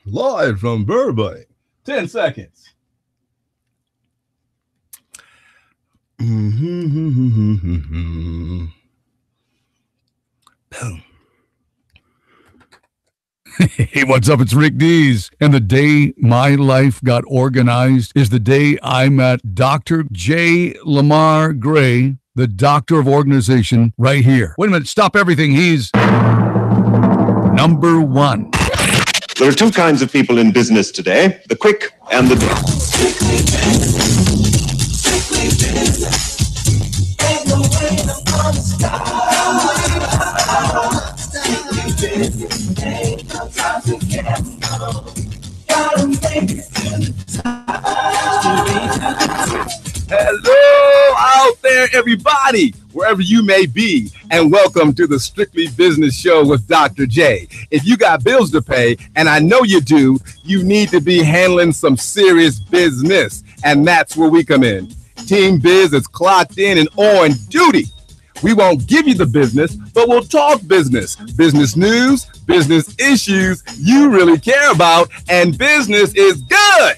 Live from Burbank. 10 seconds. Boom. Hey, what's up? It's Rick Dees. And the day my life got organized is the day I met Dr. J. Lamar Gray, the doctor of organization, right here. Wait a minute. Stop everything. He's number one. There are two kinds of people in business today, the quick and the dirty. Hello out there, everybody, wherever you may be, and welcome to the Strictly Business Show with Dr. J. If you got bills to pay, and I know you do, you need to be handling some serious business, and that's where we come in. Team Biz is clocked in and on duty. We won't give you the business, but we'll talk business. Business news, business issues you really care about, and business is good.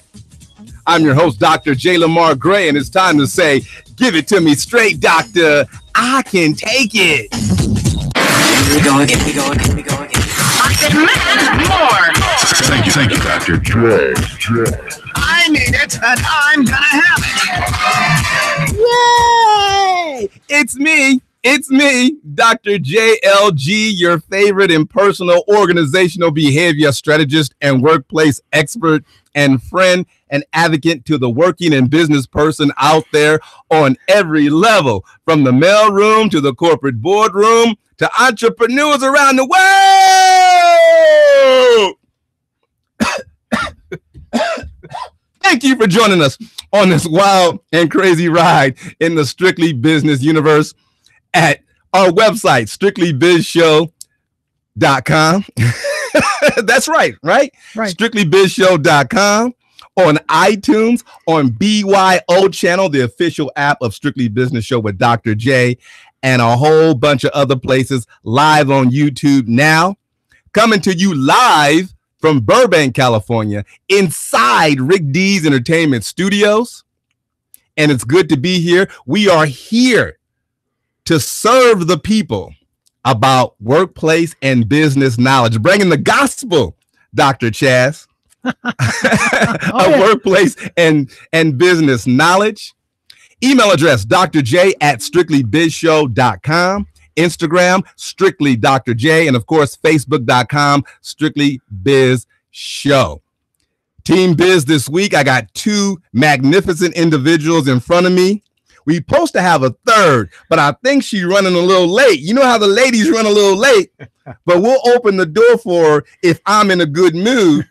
I'm your host, Dr. J. Lamar Gray, and it's time to say, give it to me straight, doctor. I can take it. Here we go again. I demand more. Thank you, Dr. J. I need it, and I'm gonna have it. Yay! It's me, Dr. JLG, your favorite and personal organizational behavior strategist and workplace expert and friend and advocate to the working and business person out there on every level, from the mailroom to the corporate boardroom to entrepreneurs around the world. Thank you for joining us on this wild and crazy ride in the Strictly Business universe at our website, strictlybizshow.com. That's right? Strictlybizshow.com, on iTunes, on BYO channel, the official app of Strictly Business Show with Dr. J, and a whole bunch of other places, live on YouTube now. Coming to you live from Burbank, California, inside Rick D's Entertainment Studios. And it's good to be here. We are here to serve the people about workplace and business knowledge, bringing the gospel, Dr. Chaz, of workplace and business knowledge. Email address, drj@strictlybizshow.com. Instagram, Strictly Dr. J, and of course, Facebook.com, Strictly Biz Show. Team Biz this week, I got two magnificent individuals in front of me. We supposed to have a third, but I think she's running a little late. You know how the ladies run a little late, but we'll open the door for her if I'm in a good mood.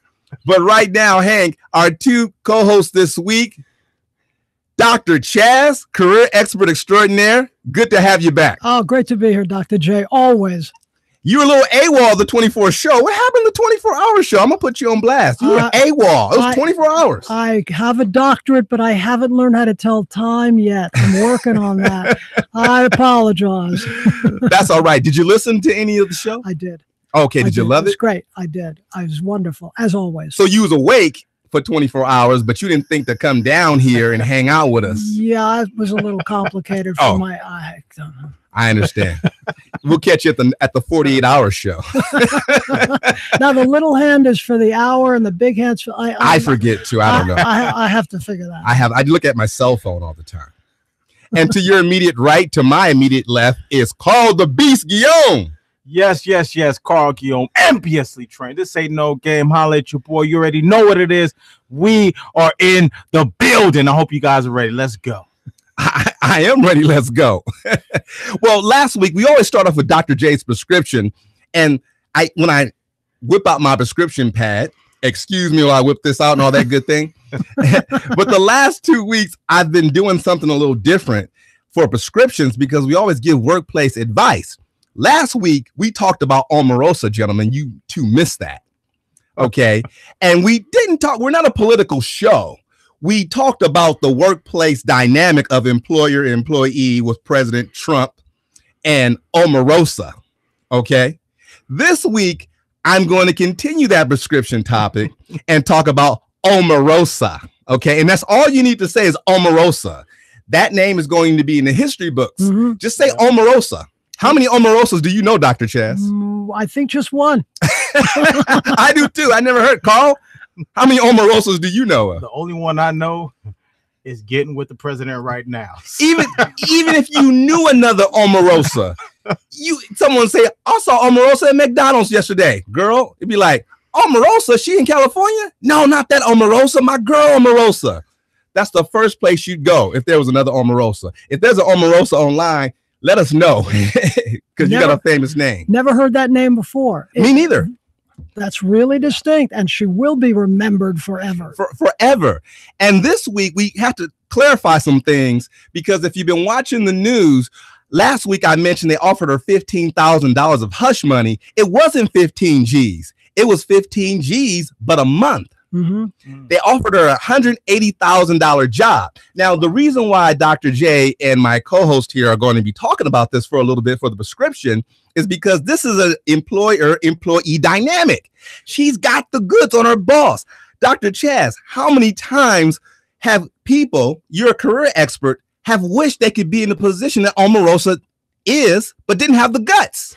But right now, Hank, our two co-hosts this week, Dr. Chaz, career expert extraordinaire. Good to have you back. Oh, great to be here, Dr. J. Always. You were a little AWOL the 24 show. What happened to the 24-hour show? I'm going to put you on blast. You were AWOL. It was 24 hours. I have a doctorate, but I haven't learned how to tell time yet. I'm working on that. I apologize. That's all right. Did you listen to any of the show? I did. Okay. Did you love it? It was great. I did. It was wonderful, as always. So you was awake for 24 hours, but you didn't think to come down here and hang out with us. Yeah, it was a little complicated for my eye. I understand. We'll catch you at the 48-hour show. Now the little hand is for the hour and the big hand's for I forget too. I don't know. I have to figure that out. I look at my cell phone all the time. And to your immediate right, to my immediate left, is Carl the Beast Guillaume. Yes. Carl Guillaume, ambitiously trained. This ain't no game. Holla at your boy. You already know what it is. We are in the building. I hope you guys are ready. Let's go. I am ready. Let's go. Well, last week, we always start off with Dr. J's prescription. And when I whip out my prescription pad, excuse me while I whip this out and all that good thing. But the last 2 weeks, I've been doing something a little different for prescriptions because we always give workplace advice. Last week, we talked about Omarosa, gentlemen. You two missed that. Okay. And we didn't talk. We're not a political show. We talked about the workplace dynamic of employer-employee with President Trump and Omarosa. Okay. This week, I'm going to continue that prescription topic and talk about Omarosa. Okay, and that's all you need to say is Omarosa. That name is going to be in the history books. Just say Omarosa. How many Omarosas do you know, Dr. Chaz? I think just one. I do too. I never heard. Carl, how many Omarosas do you know of? The only one I know is getting with the president right now. Even if you knew another Omarosa, someone say, I saw Omarosa at McDonald's yesterday. Girl, it'd be like, Omarosa, she in California? No, not that Omarosa, my girl Omarosa. That's the first place you'd go if there was another Omarosa. If there's an Omarosa online, let us know, because you got a famous name. Never heard that name before. Me neither. That's really distinct, and she will be remembered forever. Forever. And this week, we have to clarify some things, because if you've been watching the news, last week I mentioned they offered her $15,000 of hush money. It wasn't 15 G's. It was 15 G's, but a month. They offered her a $180,000 job. Now, the reason why Dr. J and my co-host here are going to be talking about this for a little bit for the prescription is because this is an employer-employee dynamic. She's got the goods on her boss. Dr. Chaz, how many times have people, you're a career expert, have wished they could be in the position that Omarosa is, but didn't have the guts?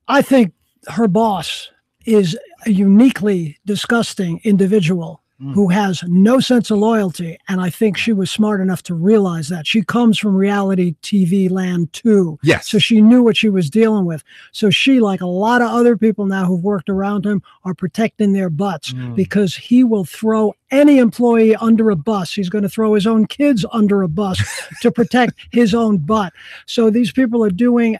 I think her boss is a uniquely disgusting individual who has no sense of loyalty. And I think she was smart enough to realize that. She comes from reality TV land too. Yes. So she knew what she was dealing with. So she, like a lot of other people now who've worked around him, are protecting their butts because he will throw any employee under a bus. He's going to throw his own kids under a bus to protect his own butt. So these people are doing...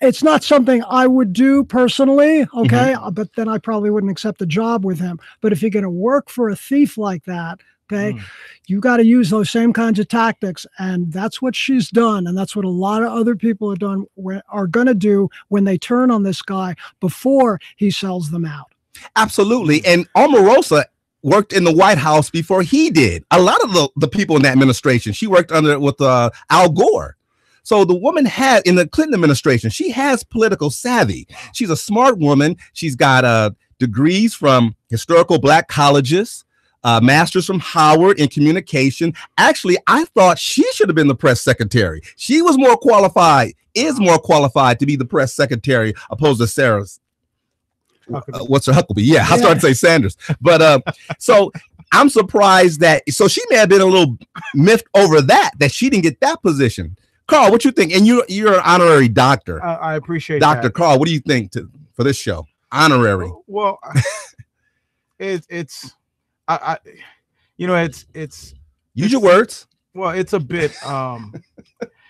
it's not something I would do personally, okay? But then I probably wouldn't accept a job with him. But if you're going to work for a thief like that, okay, you got to use those same kinds of tactics. And that's what she's done. And that's what a lot of other people are going to do when they turn on this guy before he sells them out. Absolutely. And Omarosa worked in the White House before he did. A lot of the people in that administration, she worked under with Al Gore. So the woman had, in the Clinton administration, she has political savvy. She's a smart woman. She's got degrees from historical Black colleges, masters from Howard in communication. Actually, I thought she should have been the press secretary. She was more qualified, is more qualified to be the press secretary opposed to Sarah's. What's her Huckabee? Yeah, I started to say Sanders. But so I'm surprised that, so she may have been a little miffed over that she didn't get that position. Carl, what you think? And you're an honorary doctor. I appreciate Dr. that. Carl, what do you think for this show? Honorary. Well, it's Use your words. Well, it's a bit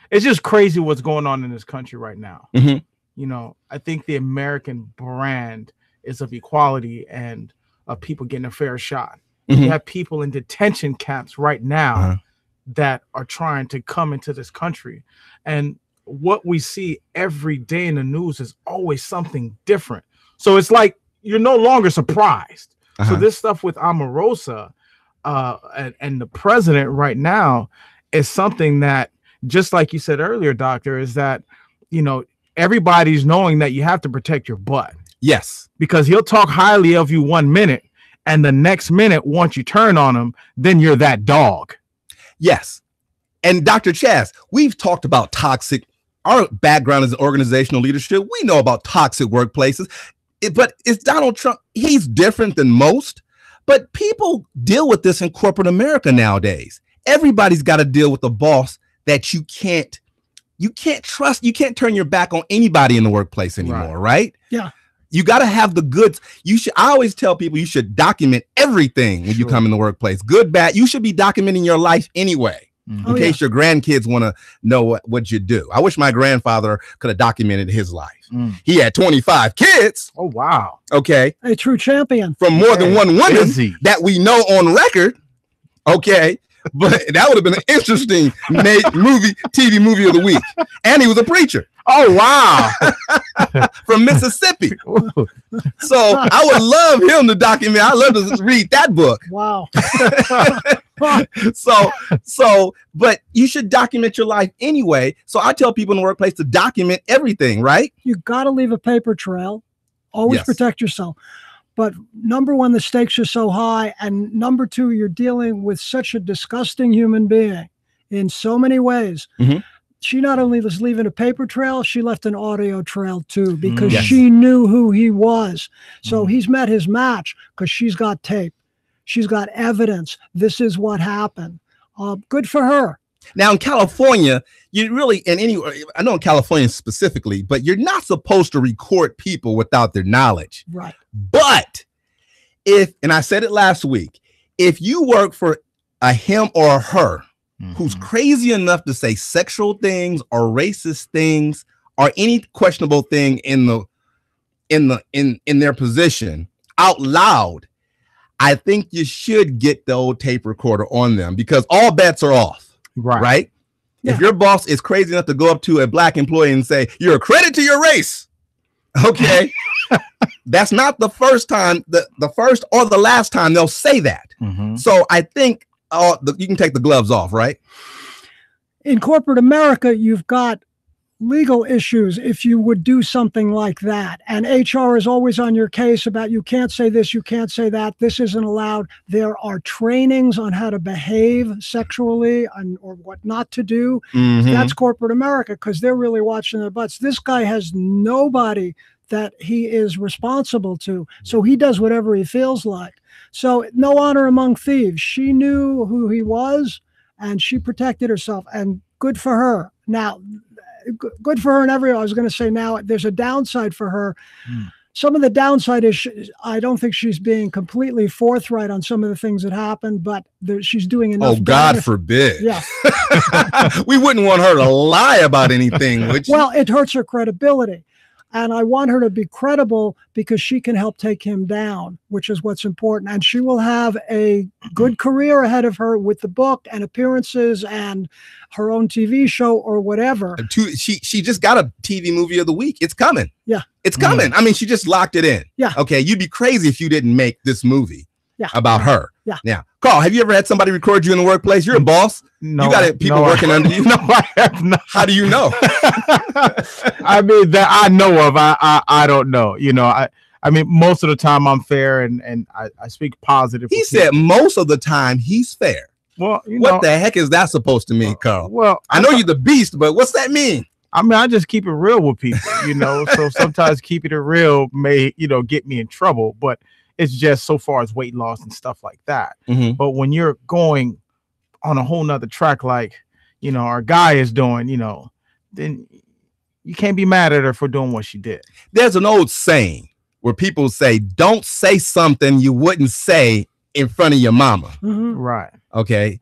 it's just crazy what's going on in this country right now. You know, I think the American brand is of equality and of people getting a fair shot. You have people in detention camps right now that are trying to come into this country, and what we see every day in the news is always something different. So it's like you're no longer surprised. So this stuff with Omarosa and the president right now is something that, just like you said earlier, doctor, is that, you know, everybody's knowing that you have to protect your butt. Yes, because he'll talk highly of you 1 minute, and the next minute, once you turn on him, then you're that dog. Yes. And Dr. Chaz, we've talked about toxic. Our background is in organizational leadership. We know about toxic workplaces. But it's Donald Trump. He's different than most. But people deal with this in corporate America nowadays. Everybody's got to deal with a boss that you can't trust. You can't turn your back on anybody in the workplace anymore, right? Yeah. You got to have the goods. I always tell people you should document everything when you come in the workplace. Good, bad. You should be documenting your life anyway, in case your grandkids want to know what you do. I wish my grandfather could have documented his life. He had 25 kids. Oh, wow. Okay. A true champion. From more than one woman that we know on record. Okay. But that would have been an interesting TV movie of the week. And he was a preacher. Oh, wow. From Mississippi. So I would love him to document. I love to read that book. Wow. But you should document your life anyway. So I tell people in the workplace to document everything, right? You got to leave a paper trail. Always Yes. protect yourself. But number one, the stakes are so high. And number two, you're dealing with such a disgusting human being in so many ways. Mhm. She not only was leaving a paper trail, she left an audio trail too, because Yes. she knew who he was. So he's met his match because she's got tape. She's got evidence. This is what happened. Good for her. Now in California, you really, in any, I know in California specifically, but you're not supposed to record people without their knowledge. Right. But if, and I said it last week, if you work for a him or a her who's crazy enough to say sexual things or racist things or any questionable thing in their position out loud, I think you should get the old tape recorder on them, because all bets are off. Right? Yeah. If your boss is crazy enough to go up to a black employee and say, "You're a credit to your race," okay, that's not the first time, the first or the last time they'll say that. So I think you can take the gloves off, right? In corporate America, you've got legal issues if you would do something like that. And HR is always on your case about, you can't say this, you can't say that, this isn't allowed. There are trainings on how to behave sexually or what not to do. That's corporate America, because they're really watching their butts. This guy has nobody that he is responsible to. So he does whatever he feels like. So no honor among thieves. She knew who he was and she protected herself, and good for her. Now, good for her in every, I was going to say, now there's a downside for her. Some of the downside is I don't think she's being completely forthright on some of the things that happened, but she's doing enough. Oh, God forbid. Yeah. We wouldn't want her to lie about anything, would you? Well, it hurts her credibility. And I want her to be credible because she can help take him down, which is what's important. And she will have a good career ahead of her with the book and appearances and her own TV show or whatever. She just got a TV movie of the week. It's coming. Yeah. It's coming. I mean, she just locked it in. Yeah. Okay. You'd be crazy if you didn't make this movie about her. Yeah. Now, Carl, have you ever had somebody record you in the workplace? You're a boss. No, you got people working under you. No, I have not. How do you know? I mean, that I know of. I don't know. You know, I mean, most of the time I'm fair and I speak positive. He said most of the time he's fair. Well, you what know, the heck is that supposed to mean, Carl? Well, I know you're the beast, but what's that mean? I mean, I just keep it real with people, you know. So sometimes keeping it real may, get me in trouble, but it's just so far as weight loss and stuff like that. But when you're going on a whole nother track, like, our guy is doing, then you can't be mad at her for doing what she did. There's an old saying where people say, don't say something you wouldn't say in front of your mama. Right. Okay.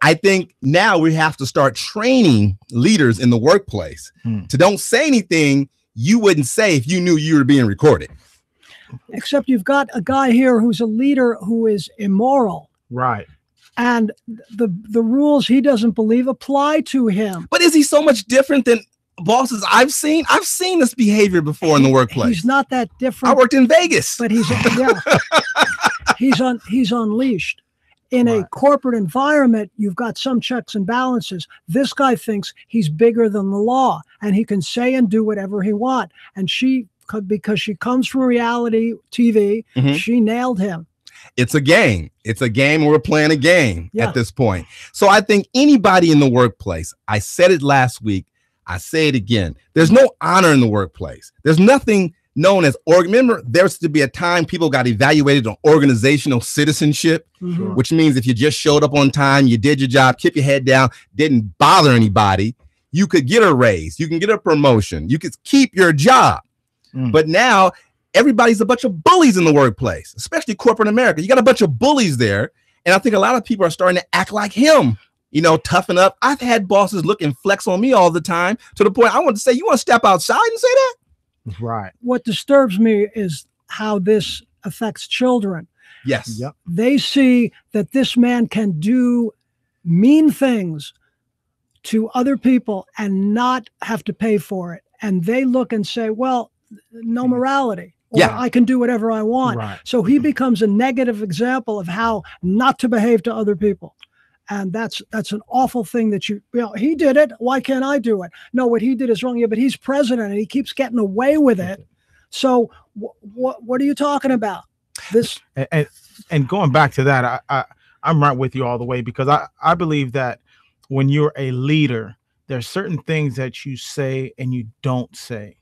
I think now we have to start training leaders in the workplace to don't say anything you wouldn't say if you knew you were being recorded. Except you've got a guy here who's a leader who is immoral. Right. And the rules he doesn't believe apply to him. But is he so much different than bosses I've seen? I've seen this behavior before in the workplace. He's not that different. I worked in Vegas. But he's unleashed. In a corporate environment, you've got some checks and balances. This guy thinks he's bigger than the law and he can say and do whatever he wants. And because she comes from reality TV, she nailed him. It's a game. It's a game. We're playing a game at this point. So I think anybody in the workplace, I said it last week, I say it again, there's no honor in the workplace. There's nothing known as remember, there used to be a time people got evaluated on organizational citizenship, which means if you just showed up on time, you did your job, kept your head down, didn't bother anybody, you could get a raise, you can get a promotion, you could keep your job. But now everybody's a bunch of bullies in the workplace, especially corporate America. You got a bunch of bullies there. And I think a lot of people are starting to act like him, toughen up. I've had bosses look and flex on me all the time to the point I want to say, you want to step outside and say that? Right. What disturbs me is how this affects children. Yes. Yep. They see that this man can do mean things to other people and not have to pay for it. And they look and say, well, no morality. Or I can do whatever I want. Right. So he becomes a negative example of how not to behave to other people. And that's an awful thing that he did it. Why can't I do it? No, what he did is wrong. Yeah, but he's president and he keeps getting away with it. So what are you talking about? This and going back to that, I'm right with you all the way, because I believe that when you're a leader, there's certain things that you say and you don't say.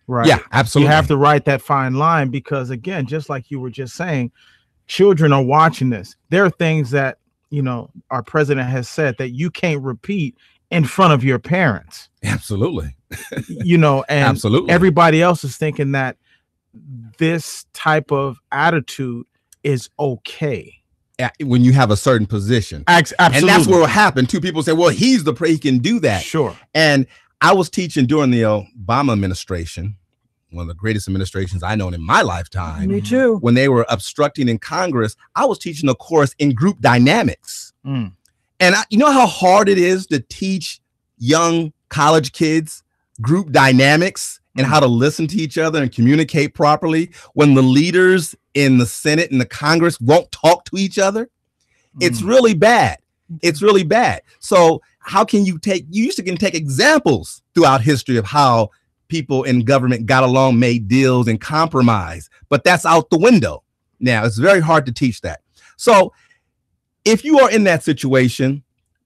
Right. Yeah, absolutely. You have to write that fine line, because again, just like you were just saying, children are watching this. There are things that, you know, our president has said that you can't repeat in front of your parents. Absolutely. You know, and absolutely, everybody else is thinking that this type of attitude is okay. When you have a certain position. Absolutely. And that's what will happen too. People say, well, he's the he can do that. Sure. And I was teaching during the Obama administration, one of the greatest administrations I know in my lifetime. Me too. When they were obstructing in Congress, I was teaching a course in group dynamics. And you know how hard it is to teach young college kids group dynamics and how to listen to each other and communicate properly when the leaders in the Senate and the Congress won't talk to each other? It's really bad. It's really bad. So how can you can take examples throughout history of how people in government got along, made deals, and compromise, but that's out the window. Now it's very hard to teach that. So if you are in that situation,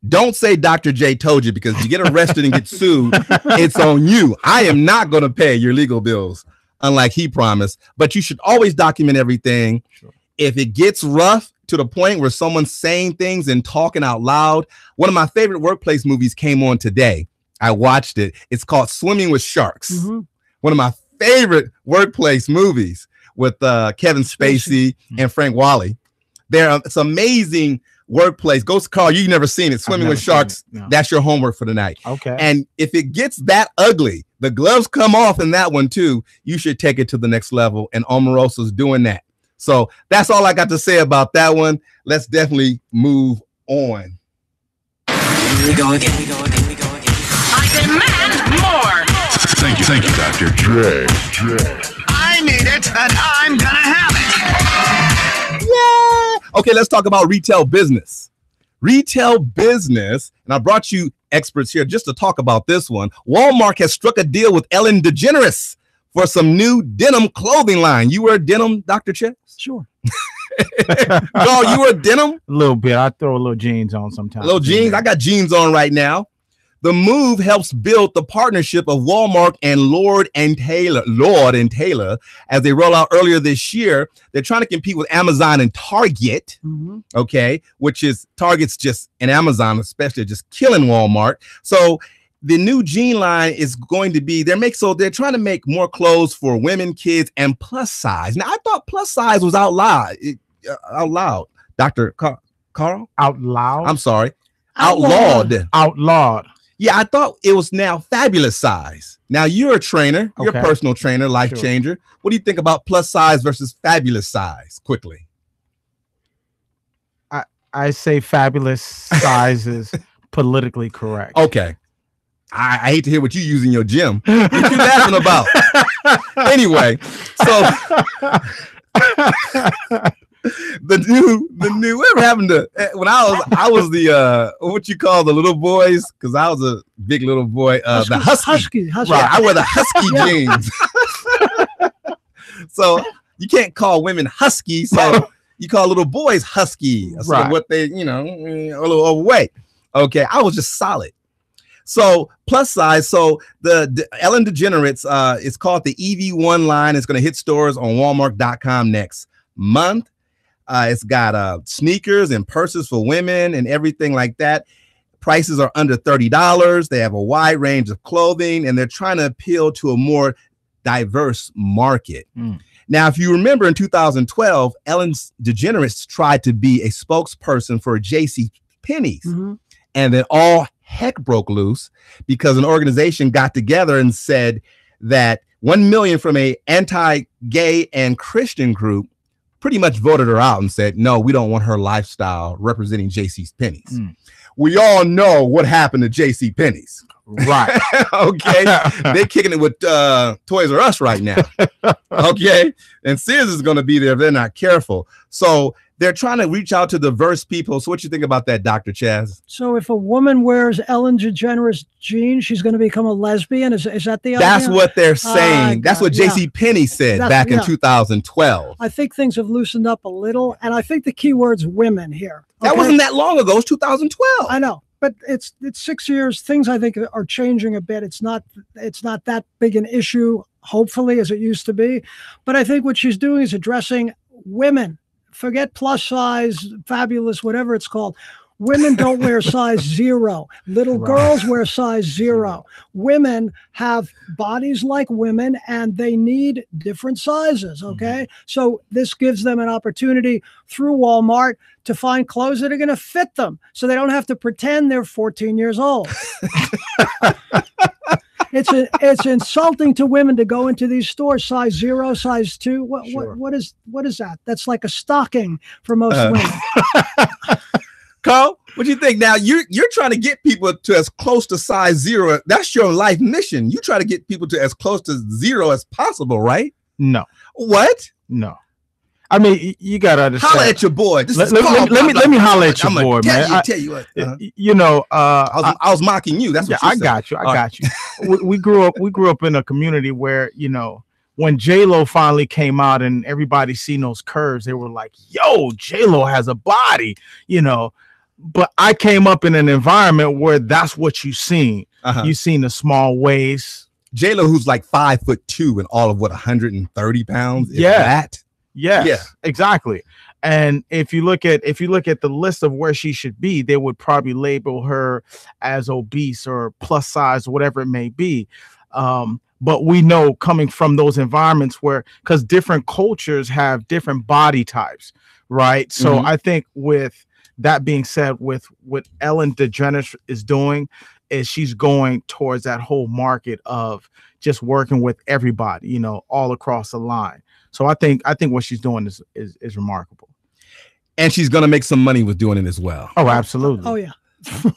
don't say Dr. J told you, because you get arrested and get sued, it's on you. I am not going to pay your legal bills, unlike he promised, but you should always document everything. Sure. If it gets rough to the point where someone's saying things and talking out loud, one of my favorite workplace movies came on today. I watched it. It's called Swimming with Sharks. One of my favorite workplace movies with Kevin Spacey and Frank Wally. It's amazing workplace. Ghost Carl, you've never seen it. Swimming with Sharks. No. That's your homework for the night. Okay. And if it gets that ugly, the gloves come off in that one too, you should take it to the next level. And Omarosa's doing that. So that's all I got to say about that one. Let's definitely move on. Here we go again. I demand more. Thank you, Dr. J. I need it, and I'm gonna have it. Yeah. Okay, let's talk about retail business. Retail business, and I brought you experts here just to talk about this one. Walmart has struck a deal with Ellen DeGeneres for some new denim clothing line. You wear denim, Dr. Chaz? Sure. No, you wear denim? A little bit. I throw a little jeans on sometimes. Little jeans? I got jeans on right now. The move helps build the partnership of Walmart and Lord and Taylor as they roll out earlier this year. They're trying to compete with Amazon and Target, okay, which is Target's just, and Amazon especially, just killing Walmart. So the new jean line is going to be, they're trying to make more clothes for women, kids, and plus size. Now, I thought plus size was out loud. Dr. Carl? Out loud? I'm sorry. Outlawed. Yeah, I thought it was now fabulous size. Now you're a trainer, you're a personal trainer, life changer. What do you think about plus size versus fabulous size? Quickly. I say fabulous size is politically correct. Okay. I hate to hear what you use in your gym. What you laughing about? Anyway, so the new whatever happened to when I was the what you call the little boys, because I was a big little boy, the husky. Right, I wear the husky jeans. So you can't call women husky, so you call little boys husky. So right. What they, a little overweight. Okay, I was just solid. So plus size. So the Ellen DeGeneres, it's called the EV1 line. It's going to hit stores on Walmart.com next month. It's got sneakers and purses for women and everything like that. Prices are under $30. They have a wide range of clothing, and they're trying to appeal to a more diverse market. Now, if you remember in 2012, Ellen DeGeneres tried to be a spokesperson for JCPenney's, and then all heck broke loose because an organization got together and said that 1 million from a anti-gay and Christian group pretty much voted her out and said, no, we don't want her lifestyle representing JCPenney's. We all know what happened to JCPenney's. Right. Okay. They're kicking it with Toys R Us right now. Okay. And Sears is going to be there if they're not careful. So they're trying to reach out to diverse people. So what you think about that, Dr. Chaz? So if a woman wears Ellen DeGeneres jeans, she's going to become a lesbian. Is that the idea? That's what they're saying. That's what J.C. Penney said back in 2012. I think things have loosened up a little, and I think the key word's women here. Okay? That wasn't that long ago. It's 2012. I know, but it's 6 years. Things I think are changing a bit. It's not that big an issue, hopefully, as it used to be. But I think what she's doing is addressing women. Forget plus size, fabulous, whatever it's called. Women don't wear size 0. Little girls wear size 0. Women have bodies like women, and they need different sizes, okay? So this gives them an opportunity through Walmart to find clothes that are going to fit them, so they don't have to pretend they're 14 years old. It's insulting to women to go into these stores, size 0, size 2. What is that? That's like a stocking for most women. Carl, what do you think? Now you're trying to get people to as close to size 0. That's your life mission. You try to get people to as close to 0 as possible, right? No. What? No. I mean, you gotta understand. Holla at your boy. Let me holler at your boy, man. Tell you what. You know, I was mocking you. That's what I got you. I got you. We grew up in a community where, you know, when J-Lo finally came out and everybody seen those curves, they were like, "Yo, J-Lo has a body," you know. But I came up in an environment where that's what you seen. You seen the small waist. J-Lo, who's like 5'2" and all of 130 pounds. Yes, exactly. And if you look at the list of where she should be, they would probably label her as obese or plus size, whatever it may be. But we know, coming from those environments where, because different cultures have different body types, right? So I think, with that being said, with what Ellen DeGeneres is doing, is she's going towards that whole market of just working with everybody, you know, all across the line. So I think what she's doing is remarkable. And she's going to make some money with doing it as well. Oh, absolutely. Oh, yeah.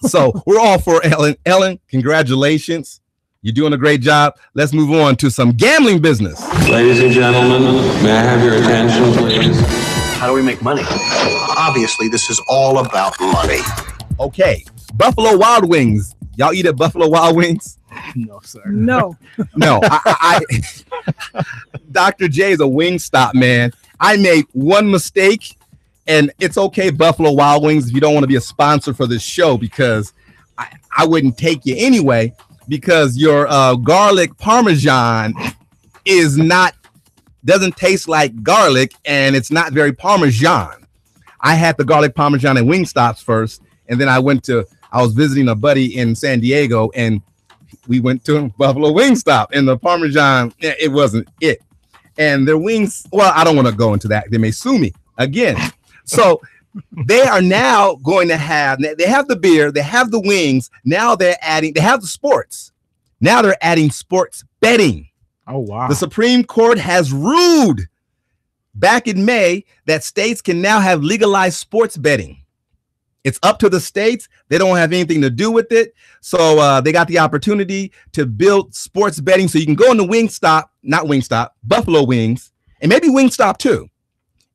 So we're all for Ellen. Ellen, congratulations. You're doing a great job. Let's move on to some gambling business. Ladies and gentlemen, may I have your attention, please? How do we make money? Obviously, this is all about money. Okay. Buffalo Wild Wings. Y'all eat at Buffalo Wild Wings? No, sir. No. No. Dr. J is a Wingstop man. I made one mistake, and it's okay, Buffalo Wild Wings, if you don't want to be a sponsor for this show, because I wouldn't take you anyway, because your garlic Parmesan doesn't taste like garlic, and it's not very Parmesan. I had the garlic Parmesan at Wingstops first, and then I was visiting a buddy in San Diego, and we went to Buffalo Wingstop, and the Parmesan, it wasn't it. And their wings, well, I don't want to go into that. They may sue me again. So they are now going to they have the beer, they have the wings. Now they have the sports. Now they're adding sports betting. Oh, wow. The Supreme Court has ruled back in May that states can now have legalized sports betting. It's up to the states. They don't have anything to do with it. So they got the opportunity to build sports betting. So you can go into Buffalo Wings, and maybe Wingstop too.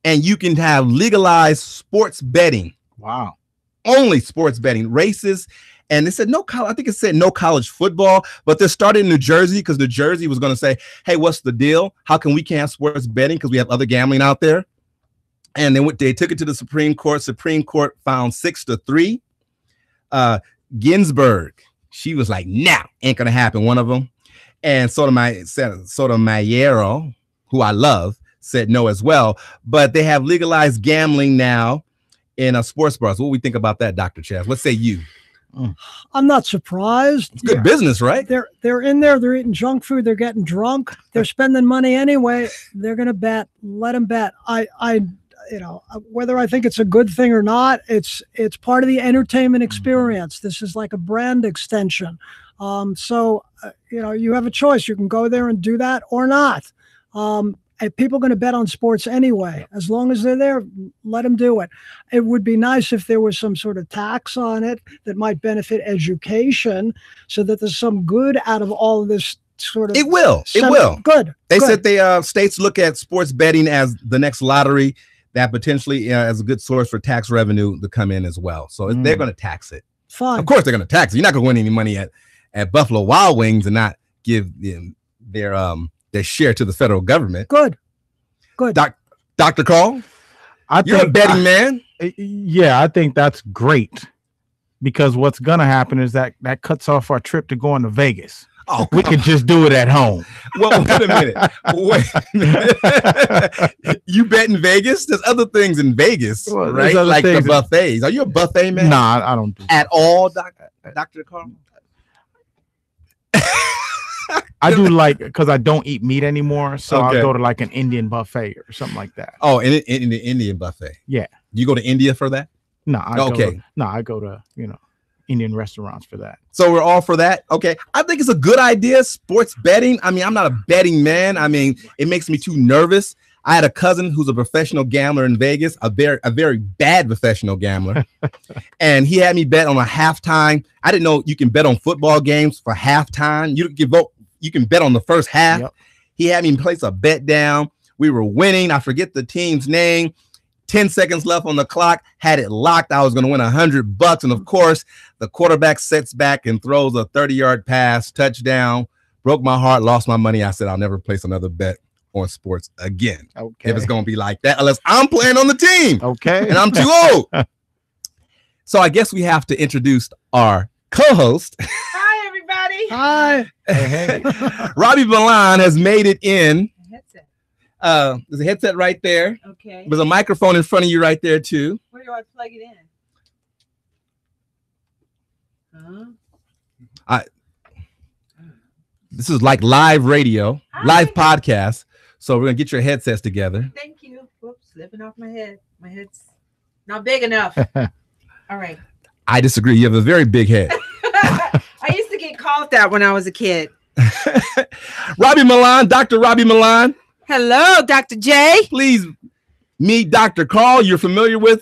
And you can have legalized sports betting. Wow. Only sports betting, races. And they said I think it said no college football, but they're starting in New Jersey, because New Jersey was going to say, hey, what's the deal? How can we can't have sports betting because we have other gambling out there? And then they took it to the Supreme Court. Supreme Court found 6-3. Ginsburg, she was like, nah, ain't going to happen, one of them. And Sotomayor, who I love, said no as well. But they have legalized gambling now in sports bars. What do we think about that, Dr. Chaz? What say you? I'm not surprised. It's good business, right? They're in there. They're eating junk food. They're getting drunk. They're spending money anyway. They're going to bet. Let them bet. Whether I think it's a good thing or not, it's part of the entertainment experience. This is like a brand extension. You have a choice. You can go there and do that or not. People are going to bet on sports anyway. As long as they're there, let them do it. It would be nice if there was some sort of tax on it that might benefit education, so that there's some good out of all of this sort of. It will. Good. They said states look at sports betting as the next lottery, that potentially as a good source for tax revenue to come in as well. So they're going to tax it. Fine. Of course, they're going to tax it. You're not going to win any money at Buffalo Wild Wings and not give them their share to the federal government. Good. Dr. Carl, you're a betting man. Yeah, I think that's great, because what's gonna happen is that cuts off our trip to going to Vegas. Oh, we could just do it at home. Well, wait a minute. You bet in Vegas? There's other things in Vegas, right? Like the buffets. Are you a buffet man? Nah, I don't do at all, Dr. Carl. I do, like, because I don't eat meat anymore, so I'll go to like an Indian buffet or something like that. Oh, in the Indian buffet. Yeah. You go to India for that? No. I go to Indian restaurants for that. So we're all for that. Okay. I think it's a good idea. Sports betting. I mean, I'm not a betting man. I mean, it makes me too nervous. I had a cousin who's a professional gambler in Vegas, a very bad professional gambler. And he had me bet on a halftime. I didn't know you can bet on football games for halftime. You can bet on the first half. Yep. He had me place a bet down. We were winning. I forget the team's name. 10 seconds left on the clock. Had it locked. I was going to win $100. And of course, the quarterback sets back and throws a 30-yard pass, touchdown. Broke my heart, lost my money. I said, I'll never place another bet on sports again. Okay. If it's going to be like that, unless I'm playing on the team. Okay. And I'm too old. So I guess we have to introduce our co-host. Hi, everybody. Hi. Hey. Robbi Milan has made it in. There's a headset right there. Okay. There's a microphone in front of you right there too. Where do I plug it in? This is like live radio, live podcast. So we're gonna get your headsets together. Thank you. Whoops, slipping off my head. My head's not big enough. All right. I disagree. You have a very big head. I used to get called that when I was a kid. Robbi Milan, Dr. Robbi Milan. Hello, Dr. J. Please meet Dr. Carl. You're familiar with.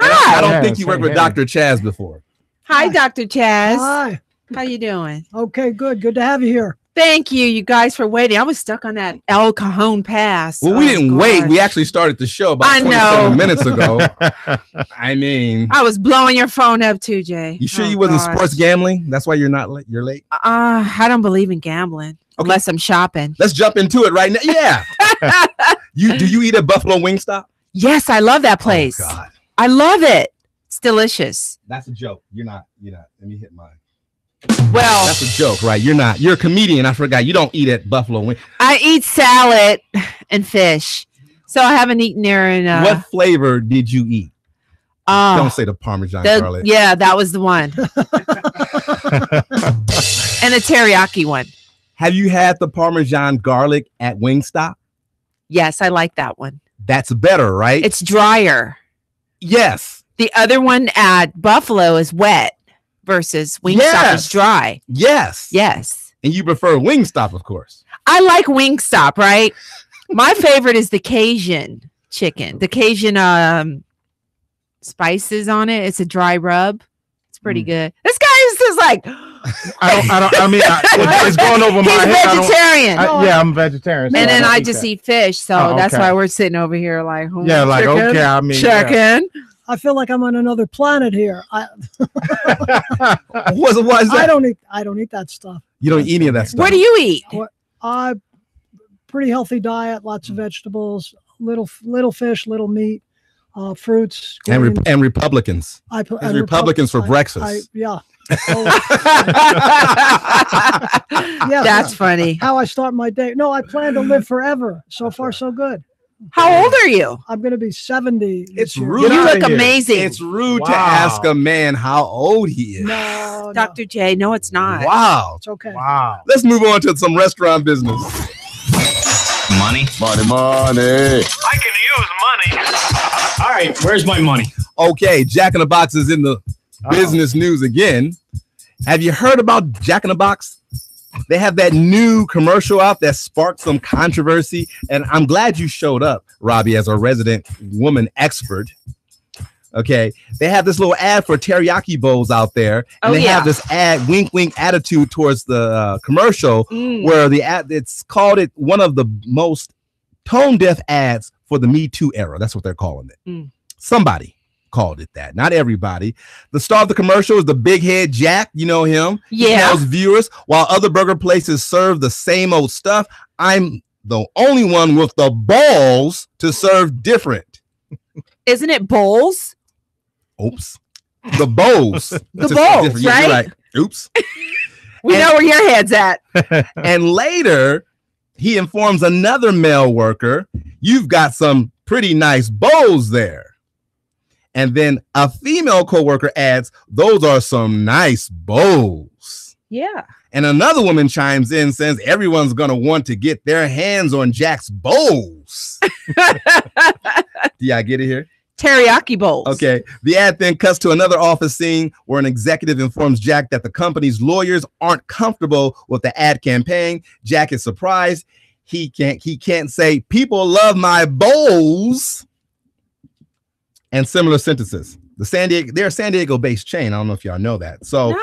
Hi. I don't think you worked with Dr. Chaz before. Hi, Dr. Chaz. Hi. How you doing? Okay, good. Good to have you here. Thank you guys for waiting. I was stuck on that El Cajon Pass. Well, we didn't wait. We actually started the show about 27 minutes ago. I mean, I was blowing your phone up too, Jay. You sure you wasn't sports gambling? That's why you're not late. You're late. I don't believe in gambling unless I'm shopping. Let's jump into it right now. Yeah. Do you eat at Buffalo Wingstop? Yes, I love that place. Oh, God. I love it. It's delicious. That's a joke. You're not. Let me hit mine. Well, that's a joke, right? You're not. You're a comedian. I forgot. You don't eat at Buffalo Wing. I eat salad and fish, so I haven't eaten there in. What flavor did you eat? Don't say the Parmesan garlic. Yeah, that was the one, and the teriyaki one. Have you had the Parmesan garlic at Wingstop? Yes, I like that one. That's better, right? It's drier. Yes. The other one at Buffalo is wet. Versus Wingstop is dry. Yes. Yes. And you prefer Wingstop, of course. I like Wingstop, right? My favorite is the Cajun chicken. The Cajun spices on it. It's a dry rub. It's pretty good. This guy is just like it's going over my head. He's vegetarian. Yeah, I'm vegetarian. And then I just eat fish. So that's why we're sitting over here like, yeah, like, chicken, okay, I mean, chicken. Yeah. I feel like I'm on another planet here. What's that? I don't eat that stuff. You don't eat any of that stuff. Where do you eat? Pretty healthy diet, lots of vegetables, little fish, little meat, fruits, and Republicans. Republicans for breakfast. Yeah. That's funny. How I start my day. No, I plan to live forever. So far, so good. How old are you? I'm going to be 70. It's rude. You look amazing. It's rude to ask a man how old he is. No, Dr. J, no, it's not. Wow. It's okay. Wow. Let's move on to some restaurant business. Money. I can use money. All right, where's my money? Okay, Jack in the Box is in the business news again. Have you heard about Jack in the Box? They have that new commercial out that sparked some controversy, and I'm glad you showed up, Robbi, as a resident woman expert. Okay, they have this little ad for teriyaki bowls out there, and they have this ad, wink, wink attitude towards the commercial, where the ad, it's called one of the most tone deaf ads for the Me Too era. That's what they're calling it. Somebody called it that. Not everybody. The star of the commercial is the big head Jack. You know him. Yeah. He tells viewers, while other burger places serve the same old stuff, I'm the only one with the balls to serve different. Isn't it bowls? Oops. The bowls. The bowls, Yeah, right? you're right. Oops. We know where your head's at. And later, he informs another male worker, you've got some pretty nice bowls there. And then a female coworker adds, those are some nice bowls. Yeah. And another woman chimes in, says everyone's going to want to get their hands on Jack's bowls. Do y'all get it here? Teriyaki bowls. Okay. The ad then cuts to another office scene where an executive informs Jack that the company's lawyers aren't comfortable with the ad campaign. Jack is surprised. He can't say people love my bowls and similar sentences. They're a San Diego based chain. I don't know if y'all know that. So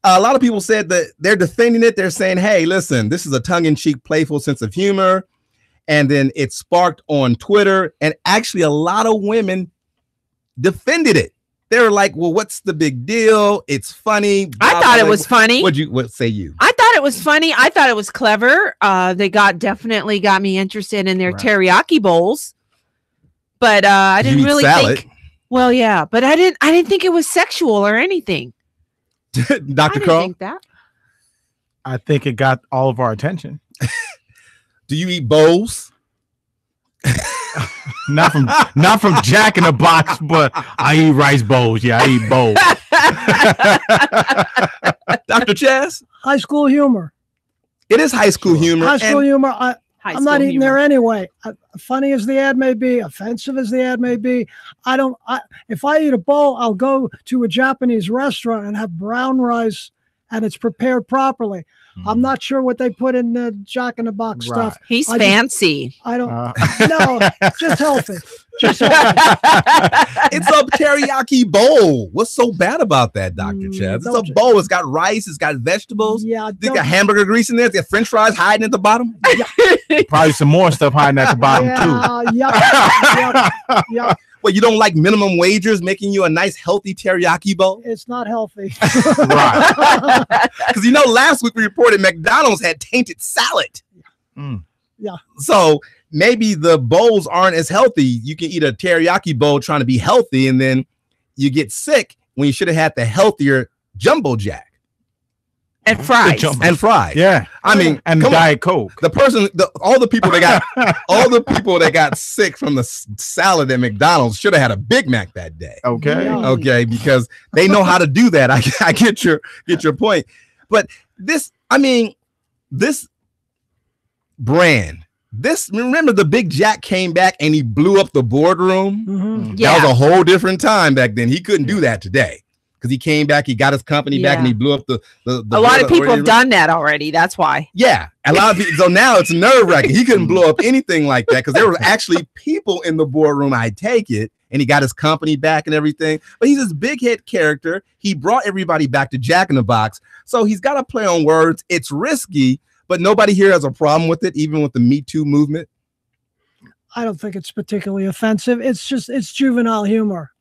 a lot of people said that they're defending it. They're saying, hey, listen, this is a tongue-in-cheek, playful sense of humor. And then it sparked on Twitter, and actually a lot of women defended it. They were like, well, what's the big deal? It's funny. I thought it was funny. What say you? I thought it was funny. I thought it was clever. They definitely got me interested in their teriyaki bowls. But I didn't really think. Well, yeah, but I didn't think it was sexual or anything. Dr. Carl? Think that. I think it got all of our attention. Do you eat bowls? Not from Jack in the Box, but I eat rice bowls. Yeah, I eat bowls. Dr. Chaz? High school humor. It is high school humor. High school humor. I'm not eating there anyway. Funny as the ad may be, offensive as the ad may be, if I eat a bowl, I'll go to a Japanese restaurant and have brown rice and it's prepared properly. I'm not sure what they put in the Jack in the Box stuff. He's fancy. I don't no, just healthy. Just healthy. It's a teriyaki bowl. What's so bad about that, Dr. Chaz? It's a bowl. It's got rice. It's got vegetables. Yeah, it's got hamburger grease in there. It's got French fries hiding at the bottom. Probably some more stuff hiding at the bottom too. Yeah. Well, you don't like minimum wagers making you a nice healthy teriyaki bowl? It's not healthy. Right. Because last week we reported McDonald's had tainted salad. Yeah. So maybe the bowls aren't as healthy. You can eat a teriyaki bowl trying to be healthy, and then you get sick when you should have had the healthier Jumbo Jack. And fries. Yeah. I mean, and Diet Coke. All the people that got sick from the salad at McDonald's should have had a Big Mac that day. Okay. Okay, because they know how to do that. I get your point. But this brand, remember the Big Jack came back and he blew up the boardroom? Mm-hmm. That was a whole different time back then. He couldn't do that today. Because he came back, he got his company back, and he blew up the a lot of people have done that already. That's why. Yeah, a lot of people. So now it's nerve-wracking. He couldn't blow up anything like that because there were actually people in the boardroom. I take it, and he got his company back and everything. But he's this big hit character. He brought everybody back to Jack in the Box, so he's got to play on words. It's risky, but nobody here has a problem with it, even with the Me Too movement. I don't think it's particularly offensive. It's juvenile humor,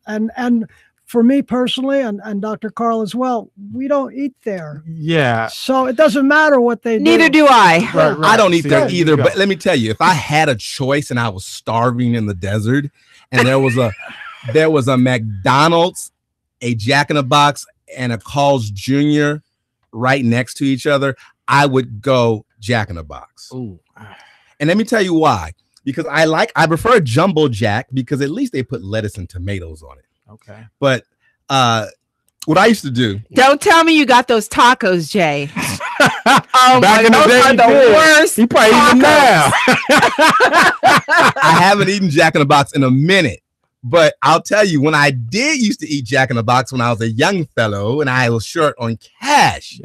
and. For me personally, and Dr. Carl as well, we don't eat there. Yeah. So it doesn't matter what they do. Neither do I. Right. I don't eat there either. But let me tell you, if I had a choice and I was starving in the desert, and there was a McDonald's, a Jack in the Box, and a Carl's Jr. right next to each other, I would go Jack in the Box. Ooh. And let me tell you why. Because I prefer Jumbo Jack because at least they put lettuce and tomatoes on it. Okay. But what I used to do. Don't tell me you got those tacos, Jay. Back in the day, are the worst. He probably eating now. I haven't eaten Jack in the Box in a minute. But I'll tell you, when I used to eat Jack in the Box when I was a young fellow and I was short on cash,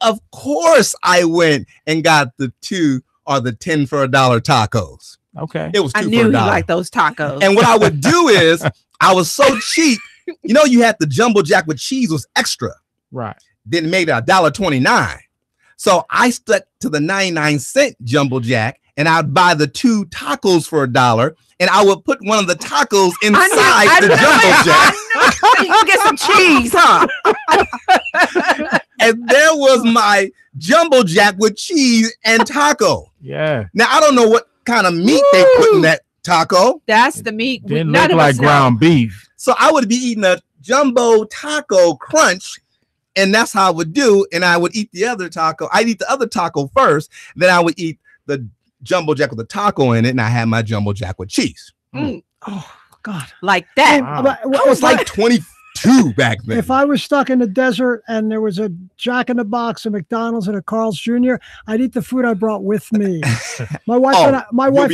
of course I went and got the 2 or the 10 for $1 tacos. Okay. It was 2 I for knew $1. you liked those tacos. And what I would do is I was so cheap. You had the Jumbo Jack with cheese was extra. Right. Then made it $1.29. So I stuck to the 99-cent Jumbo Jack and I'd buy the 2 tacos for $1, and I would put one of the tacos inside the jumbo jack. You can get some cheese, huh? And there was my jumbo jack with cheese and taco. Yeah. Now I don't know what kind of meat they put in that taco. That's the meat. Didn't look like ground beef. So I would be eating a jumbo taco crunch, and that's how I would do. And I would eat the other taco. I'd eat the other taco first, then I would eat the jumbo jack with the taco in it, and I had my jumbo jack with cheese. Oh God, like that. Wow. I was like 22 back then. If I was stuck in the desert and there was a Jack in the Box, a McDonald's, and a Carl's Jr., I'd eat the food I brought with me. My wife and I, my wife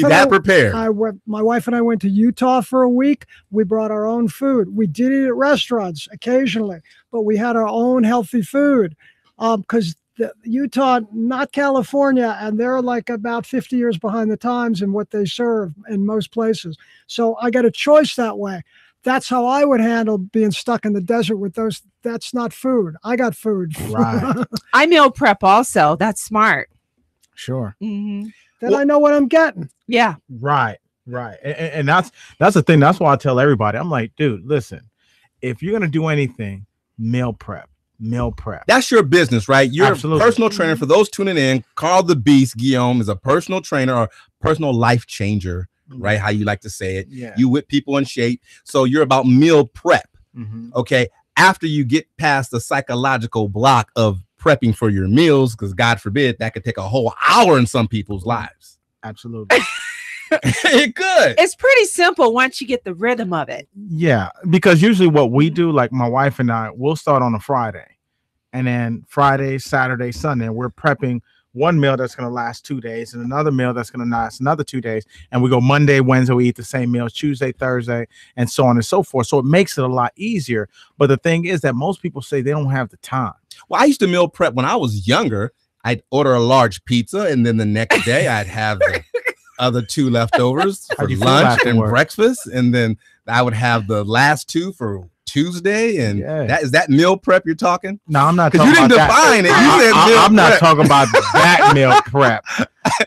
and I went to Utah for a week. We brought our own food. We did eat at restaurants occasionally, but we had our own healthy food because Utah, not California, and they're like about 50 years behind the times in what they serve in most places. So I got a choice that way. That's how I would handle being stuck in the desert with those. That's not food. I got food. Right. I meal prep also. That's smart. Sure. Mm-hmm. Then I know what I'm getting. Yeah. Right. And that's the thing. That's why I tell everybody. I'm like, dude, listen, if you're gonna do anything, meal prep. That's your business, right? You're Absolutely. a personal trainer. For those tuning in, Carl the Beast Guillaume is a personal trainer or personal life changer, right? How you like to say it. Yeah. You whip people in shape. So you're about meal prep. Mm-hmm. Okay. After you get past the psychological block of prepping for your meals, because God forbid that could take a whole hour in some people's lives. Absolutely. It could. It's pretty simple once you get the rhythm of it. Yeah, because usually what we do, like my wife and I, we'll start on a Friday, and then Friday, Saturday, Sunday, we're prepping one meal that's going to last 2 days and another meal that's going to last another 2 days. And we go Monday, Wednesday, we eat the same meals, Tuesday, Thursday, and so on and so forth. So it makes it a lot easier. But the thing is that most people say they don't have the time. Well, I used to meal prep when I was younger. I'd order a large pizza, and then the next day I'd have the other 2 leftovers for lunch and breakfast, and then I would have the last 2 for Tuesday. And that is that meal prep you're talking? No, I'm not talking talking about that. You didn't define it. You said meal I'm not prep. talking about that meal prep.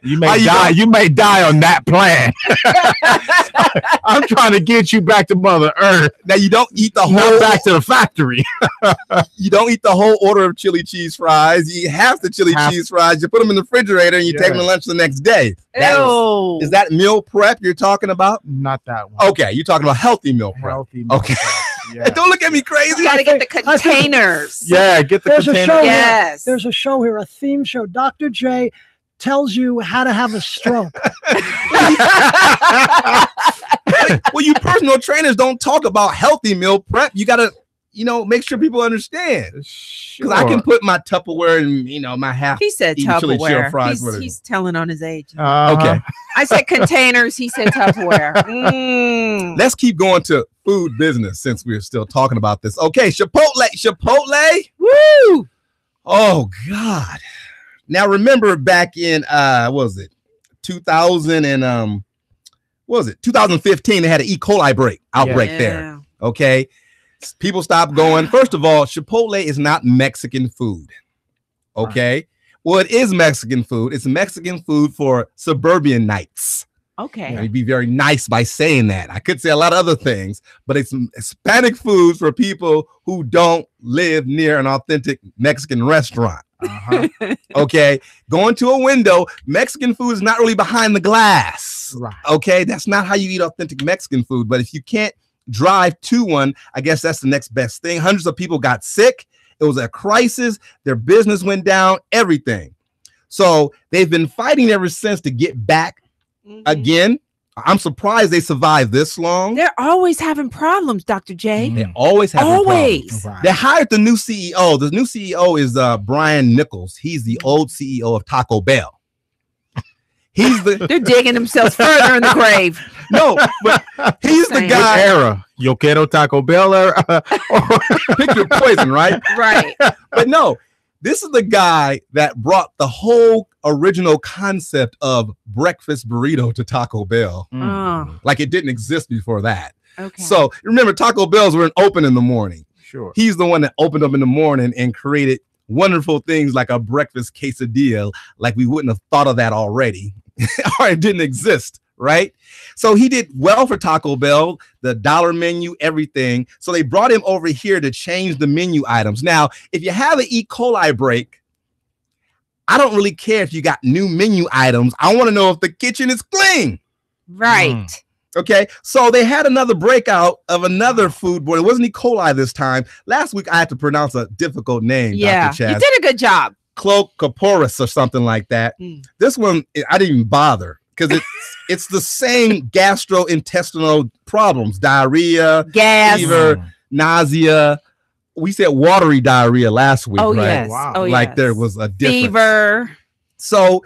You may die. You may die on that plan. I'm trying to get you back to Mother Earth. Now you don't eat the whole Not back to the factory. You don't eat the whole order of chili cheese fries. You eat half the chili cheese fries. You put them in the refrigerator and you take them to lunch the next day. Is that meal prep you're talking about? Not that one. Okay, you're talking about healthy meal prep. Healthy meal okay. prep. Yeah. Don't look at me crazy. You gotta get the containers. Yeah, get the There's containers. a show. Yes. There's a show here, a theme show. Dr. J tells you how to have a stroke. Well, you personal trainers don't talk about healthy meal prep. You gotta, make sure people understand. Because I can put my Tupperware and my half. He said chili Tupperware. cheese fries, He's telling on his age. Okay. I said containers. He said Tupperware. Let's keep going to food business since we're still talking about this. Okay, Chipotle. Woo! Oh God. Now remember back in 2000 and 2015 they had an E. coli outbreak there. Okay. People stopped going. First of all, Chipotle is not Mexican food. Okay. Right. Well, it is Mexican food. It's Mexican food for suburbanites. Okay. You'd be very nice by saying that. I could say a lot of other things, but it's Hispanic food for people who don't live near an authentic Mexican restaurant. Okay. Going to a window. Mexican food is not really behind the glass. Right. Okay. That's not how you eat authentic Mexican food. But if you can't drive to one, I guess that's the next best thing. Hundreds of people got sick. It was a crisis. Their business went down, everything. So they've been fighting ever since to get back again. I'm surprised they survived this long. They're always having problems, Dr. J. They always have problems. Right. They hired the new CEO. The new CEO is Brian Nichols. He's the old CEO of Taco Bell. They're digging themselves further in the grave. No, but he's the guy. What era? Yo quiero Taco Bell era. Pick your poison, right? Right. But no, this is the guy that brought the whole original concept of breakfast burrito to Taco Bell. Like it didn't exist before that. Okay. So remember, Taco Bells weren't open in the morning. Sure. He's the one that opened up in the morning and created wonderful things like a breakfast quesadilla. Like we wouldn't have thought of that already. or it didn't exist, right? So he did well for Taco Bell, the dollar menu, everything. So they brought him over here to change the menu items. Now, if you have an E. coli break, I don't really care if you got new menu items. I want to know if the kitchen is clean. Right. Okay, so they had another breakout of another foodborne. It wasn't E. coli this time. Last week, I had to pronounce a difficult name, Yeah, Dr. Chaz. you did a good job. Clocoporus or something like that. This one, I didn't even bother because it's the same gastrointestinal problems: diarrhea, gas, fever, nausea. We said watery diarrhea last week, oh right? yes, Wow. oh Like yes. there was a difference. Fever. So,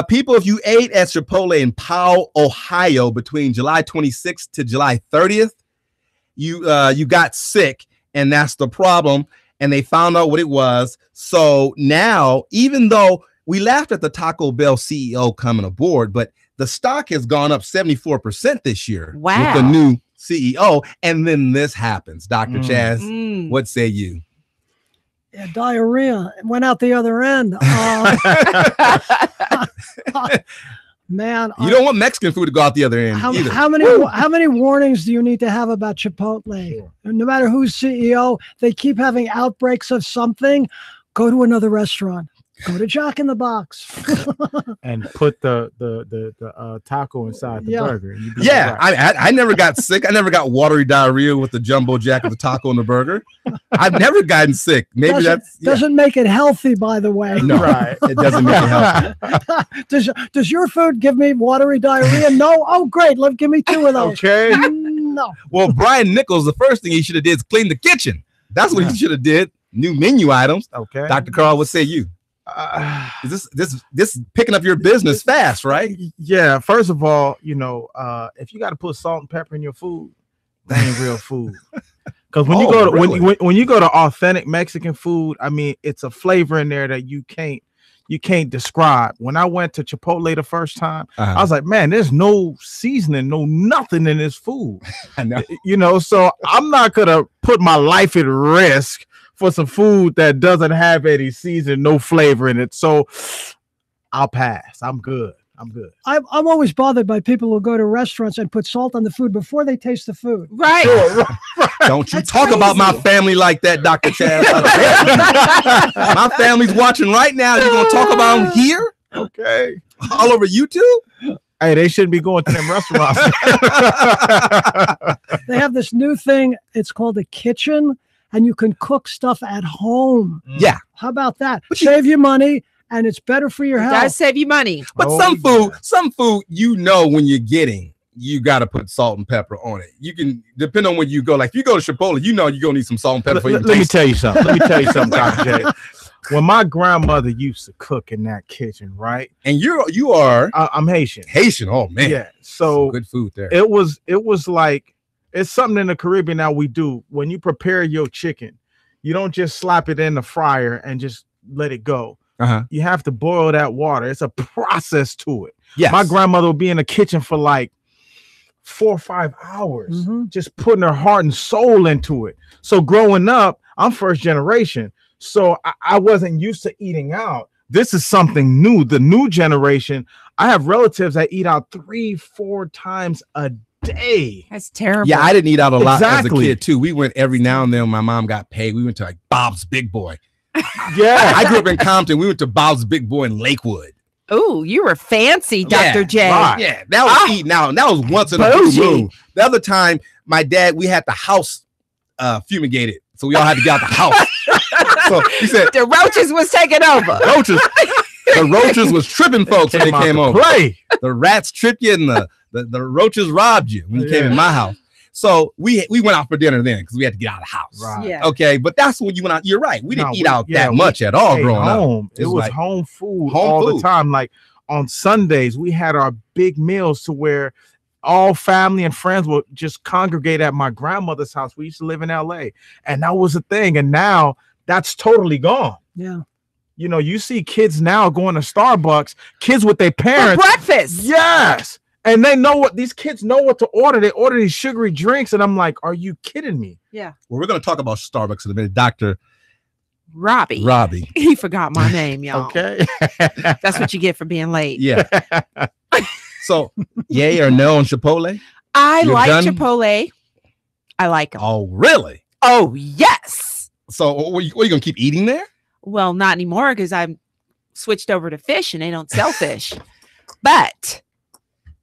people, if you ate at Chipotle in Powell, Ohio, between July 26th to July 30th, you got sick, and that's the problem. And they found out what it was. So now, even though we laughed at the Taco Bell CEO coming aboard, but the stock has gone up 74% this year with the Wow. new CEO. And then this happens. Dr. Chaz, what say you? Yeah, diarrhea. It went out the other end. Man, You don't want Mexican food to go out the other end either. how many warnings do you need to have about Chipotle? No matter who's CEO, they keep having outbreaks of something. Go to another restaurant. Go to Jack in the Box. And put the taco inside the burger. And Yeah, I never got sick. I never got watery diarrhea with the jumbo jack of the taco and the burger. I've never gotten sick. Maybe doesn't make it healthy, by the way. No, it doesn't make it healthy. Does your food give me watery diarrhea? No. Oh, great. Give me 2 of those. Okay. No. Well, Brian Nichols, the first thing he should have did is clean the kitchen. That's what he should have did. New menu items. Okay. Dr. Carl, what say you? Is this picking up your business fast, right? Yeah. First of all, if you got to put salt and pepper in your food, that ain't real food. Because when you go to when you go to authentic Mexican food, I mean, it's a flavor in there that you can't describe. When I went to Chipotle the first time, I was like, man, there's no seasoning, no nothing in this food. I know. So I'm not gonna put my life at risk for some food that doesn't have any season, no flavor in it. So I'll pass. I'm good. I'm always bothered by people who go to restaurants and put salt on the food before they taste the food. Right. Don't you talk about my family like that, Dr. Chaz. My family's watching right now. You're going to talk about them here? Okay. All over YouTube? Hey, they shouldn't be going to them restaurants. They have this new thing. It's called a kitchen, and you can cook stuff at home. Yeah. How about that? Save you money, and it's better for your health. Does save you money. But some food, when you're getting, you got to put salt and pepper on it. You can, depend on where you go. Like if you go to Chipotle, you're going to need some salt and pepper. Let me tell you something. Dr. J. When my grandmother used to cook in that kitchen, right? And you are I'm Haitian. Haitian, oh man. Yeah. So some good food there. It was like, it's something in the Caribbean now we do. When you prepare your chicken, you don't just slap it in the fryer and just let it go. You have to boil that water. It's a process to it. Yes. My grandmother would be in the kitchen for like 4 or 5 hours, just putting her heart and soul into it. So growing up, I'm first generation. So I wasn't used to eating out. This is something new. The new generation, I have relatives that eat out 3-4 times a day. That's terrible. Yeah, I didn't eat out a lot as a kid too. We went every now and then when my mom got paid. We went to like Bob's Big Boy. Yeah. I grew up in Compton. We went to Bob's Big Boy in Lakewood. Oh, you were fancy, Dr. J. Right. Yeah, that was eating out. That was once in a blue moon. The other time, my dad, we had the house fumigated. So we all had to get out the house. So he said the roaches was taking over. The roaches was tripping folks when they came over. The rats tripped you and the roaches robbed you when you came in my house. So we went out for dinner then because we had to get out of the house. Right. Yeah. Okay, but that's when you went out. You're right. We didn't eat out that much at all growing up. It was like home food all the time. Like on Sundays, we had our big meals to where all family and friends would just congregate at my grandmother's house. We used to live in LA, and that was a thing. And now that's totally gone. Yeah. You see kids now going to Starbucks, kids with their parents. For breakfast. Yes. And these kids know what to order. They order these sugary drinks. And I'm like, are you kidding me? Yeah. Well, we're going to talk about Starbucks in a minute. Dr. Robbi. He forgot my name, y'all. Okay. That's what you get for being late. Yeah. So, yay or no on Chipotle? I You're like done? Chipotle. I like them. Oh, really? Oh, yes. So, what you going to keep eating there? Well, not anymore because I'm switched over to fish and they don't sell fish. But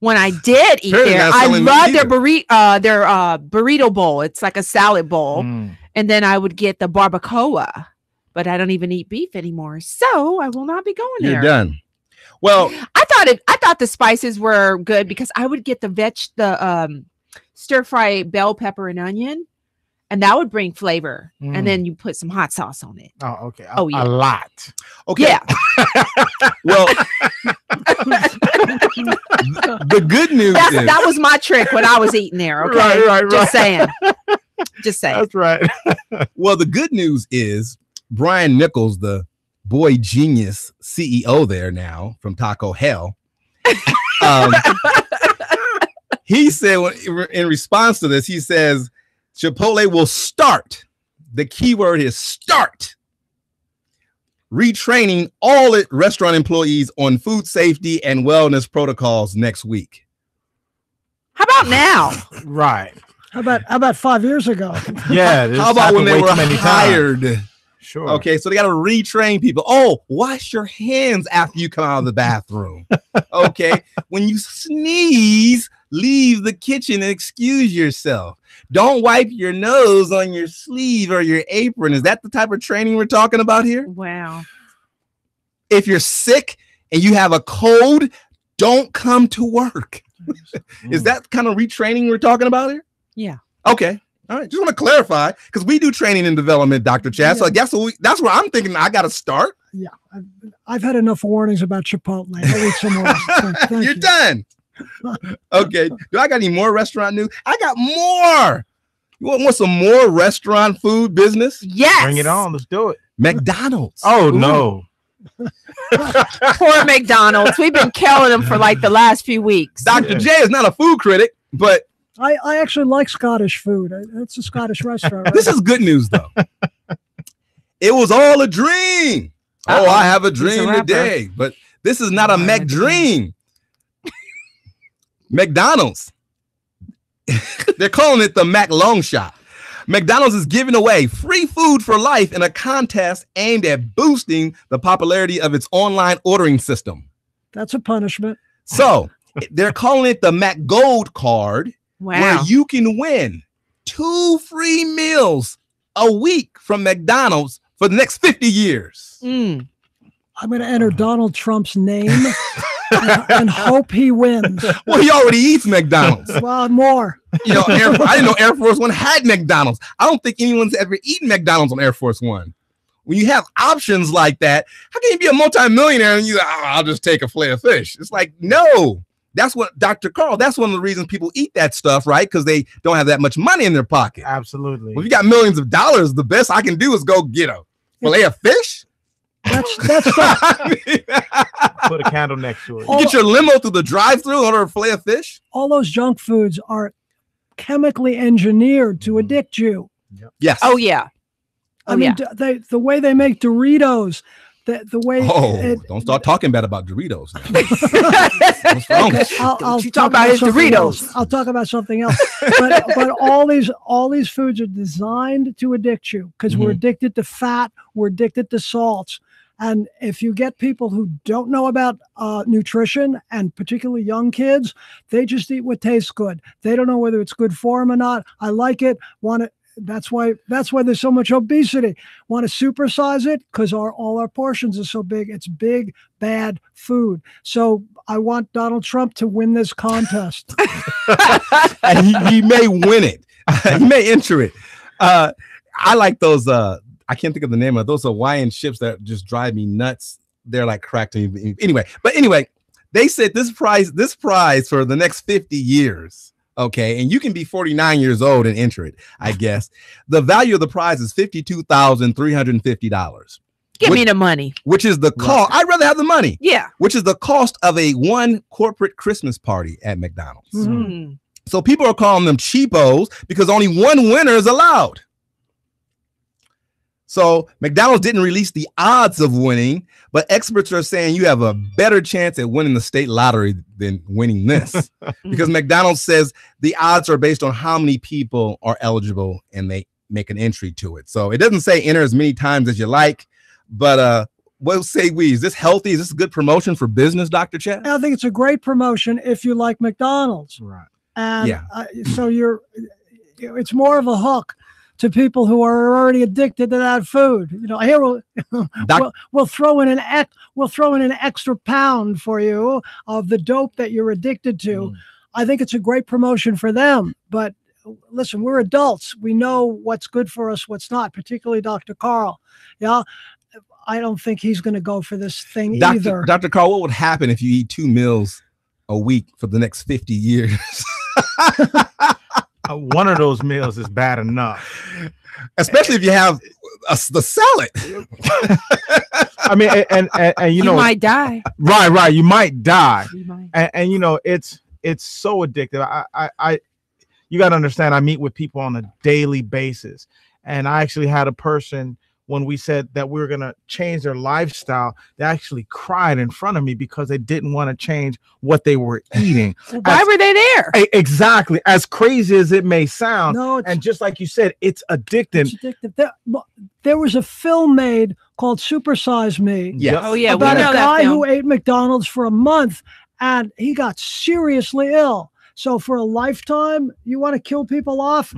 when I did eat Apparently there, not I selling loved meat their burrito bowl. It's like a salad bowl. And then I would get the barbacoa. But I don't even eat beef anymore. So I will not be going there. You're done. Well, I thought the spices were good because I would get the stir fry bell pepper and onion, and that would bring flavor. And then you put some hot sauce on it. Oh, okay. Oh, yeah. A lot. okay. Yeah. Well, the good news is That was my trick when I was eating there. Okay. Right. Just saying. Just saying. That's right. well, the good news is Brian Nichols, the boy genius CEO there now from Taco Hell. He said in response to this, he says Chipotle will start. The key word is start. Retraining all restaurant employees on food safety and wellness protocols next week. How about now? Right. How about 5 years ago? Yeah. How about when they were hired? Sure. Okay, so they got to retrain people. Oh, wash your hands after you come out of the bathroom. Okay, when you sneeze, leave the kitchen and excuse yourself. Don't wipe your nose on your sleeve or your apron. Is that the type of training we're talking about here? Wow. If you're sick and you have a cold, don't come to work. Is that kind of retraining we're talking about here? Yeah. Okay. All right. Just want to clarify because we do training and development, Dr. Chaz. Yeah. So that's where I'm thinking I got to start. Yeah, I've had enough warnings about Chipotle. I'll eat some more. Thank You're you. done. Okay. Do I got any more restaurant news? I got more. You want some more restaurant food business? Yes. Bring it on. Let's do it. McDonald's. Oh, no. Poor McDonald's. We've been killing them for like the last few weeks. Dr. J is not a food critic, but I actually like Scottish food. It's a Scottish restaurant. Right? this is good news, though. It was all a dream. Oh, I have a dream today, but this is not a Mac dream. McDonald's. They're calling it the Mac Long Shot. McDonald's is giving away free food for life in a contest aimed at boosting the popularity of its online ordering system. That's a punishment. So they're calling it the Mac Gold Card, Wow. where you can win 2 free meals a week from McDonald's for the next 50 years. Mm. I'm going to enter Donald Trump's name and hope he wins. Well, he already eats McDonald's. Well, more. You know, I didn't know Air Force One had McDonald's. I don't think anyone's ever eaten McDonald's on Air Force One. When you have options like that, how can you be a multimillionaire and you I'll just take a fillet of fish? It's like, no. That's what Dr. Carl, that's one of the reasons people eat that stuff, right? Because they don't have that much money in their pocket. Absolutely. Well, if you got millions of dollars, the best I can do is go get a fillet of fish. That's Put a candle next to it. You get your limo through the drive-thru and order a fillet of fish. all those junk foods are chemically engineered to addict you. Yes. Oh, yeah. I mean, the way they make Doritos, the way. Don't start talking bad about Doritos. What's Okay, wrong? I'll you talk talk about his something Doritos. else. I'll talk about something else. But all these foods are designed to addict you because we're addicted to fat, we're addicted to salts. And if you get people who don't know about nutrition, and particularly young kids, they just eat what tastes good. They don't know whether it's good for them or not. I like it. Want it. That's why there's so much obesity. Want to supersize it because all our portions are so big. It's big, bad food. So I want Donald Trump to win this contest. And he may win it. He may enter it. I like those. I can't think of the name of those Hawaiian ships that just drive me nuts. They're like cracked. Anyway, they said this prize for the next 50 years. Okay, and you can be 49 years old and enter it, I guess. The value of the prize is $52,350. Give me the money. Which is the cost. I'd rather have the money. Yeah. Which is the cost of one corporate Christmas party at McDonald's. Mm. So people are calling them cheapos because only one winner is allowed. So McDonald's didn't release the odds of winning, but experts are saying you have a better chance at winning the state lottery than winning this because McDonald's says the odds are based on how many people are eligible and they make an entry to it. So it doesn't say enter as many times as you like, but what say we? Is this healthy? Is this a good promotion for business, Dr. Chaz? I think it's a great promotion if you like McDonald's. Right. And so it's more of a hook to people who are already addicted to that food. You know, here we'll throw in an extra pound for you of the dope that you're addicted to. I think it's a great promotion for them. But listen, we're adults. We know what's good for us, what's not, particularly Dr. Carl. Yeah. I don't think he's going to go for this thing either. Dr. Carl, what would happen if you eat 2 meals a week for the next 50 years? One of those meals is bad enough, especially if you have the salad. I mean, and you know, you might die. Right. You might die. And you know, it's so addictive. You got to understand, I meet with people on a daily basis, and I actually had a person, when we said that we were going to change their lifestyle, they actually cried in front of me because they didn't want to change what they were eating. Why were they there? Exactly. As crazy as it may sound. No, and just like you said, it's addictive. It's addictive. There was a film made called Super Size Me. Yes. Oh, yeah. About we know a guy that film. who ate McDonald's for a month and he got seriously ill. So for a lifetime, you want to kill people off?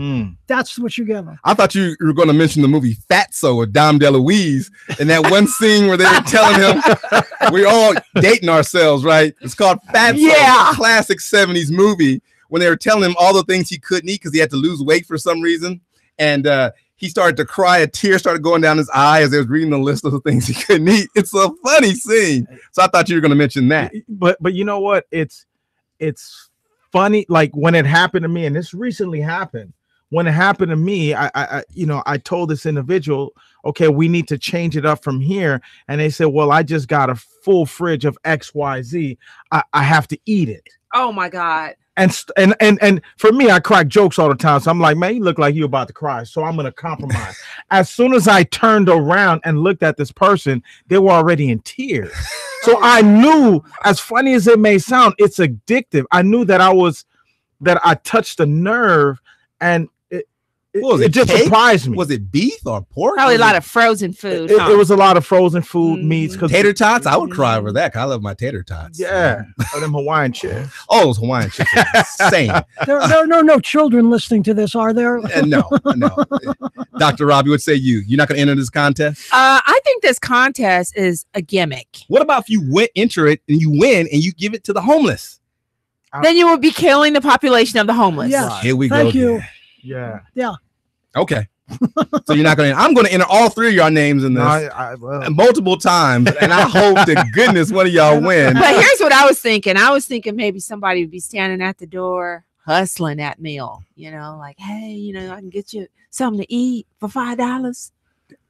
That's what you give them. I thought you were going to mention the movie Fatso with Dom DeLuise and that one scene where they were telling him we're all dating ourselves, right? It's called Fatso. Yeah. Classic 70s movie when they were telling him all the things he couldn't eat because he had to lose weight for some reason. And he started to cry. A tear started going down his eye as they was reading the list of the things he couldn't eat. It's a funny scene. So I thought you were going to mention that. But you know what? It's funny, like when it happened to me, and this recently happened. When it happened to me, I told this individual, okay, we need to change it up from here. And they said, well, I just got a full fridge of XYZ. I have to eat it. Oh my God. And for me, I crack jokes all the time. So I'm like, man, you look like you about to cry. So I'm going to compromise. As soon as I turned around and looked at this person, they were already in tears. So I knew, as funny as it may sound, it's addictive. I knew that I touched a nerve, and it just surprised me. Was it beef or pork? Probably a lot of frozen food. It was a lot of frozen food, meats. Tater tots? I would cry over that. I love my tater tots. Yeah. Or them Hawaiian chips. Oh, those Hawaiian chips are insane. There are no children listening to this, are there? No. Dr. Robbi, what say you? You're not going to enter this contest? I think this contest is a gimmick. What about if you enter it and you win and you give it to the homeless? Then you would be killing the population of the homeless. Yes. Here we go. Thank you. Yeah. Okay. So you're not going to. I'm going to enter all three of y'all names in this multiple times, and I hope to goodness one of y'all win. But here's what I was thinking. I was thinking maybe somebody would be standing at the door hustling that meal. You know, like, hey, I can get you something to eat for $5.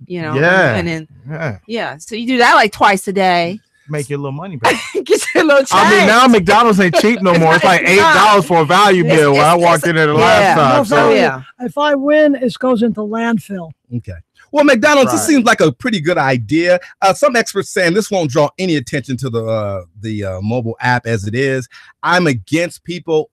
Yeah. And then so you do that like twice a day. Make your little money back. Get your little change. I mean, now McDonald's ain't cheap no more. It's like $8 for a value meal. When I walked in there the last time. If I win, it goes into landfill. Okay. Well, McDonald's, it seems like a pretty good idea. Some experts saying this won't draw any attention to the mobile app as it is. I'm against people.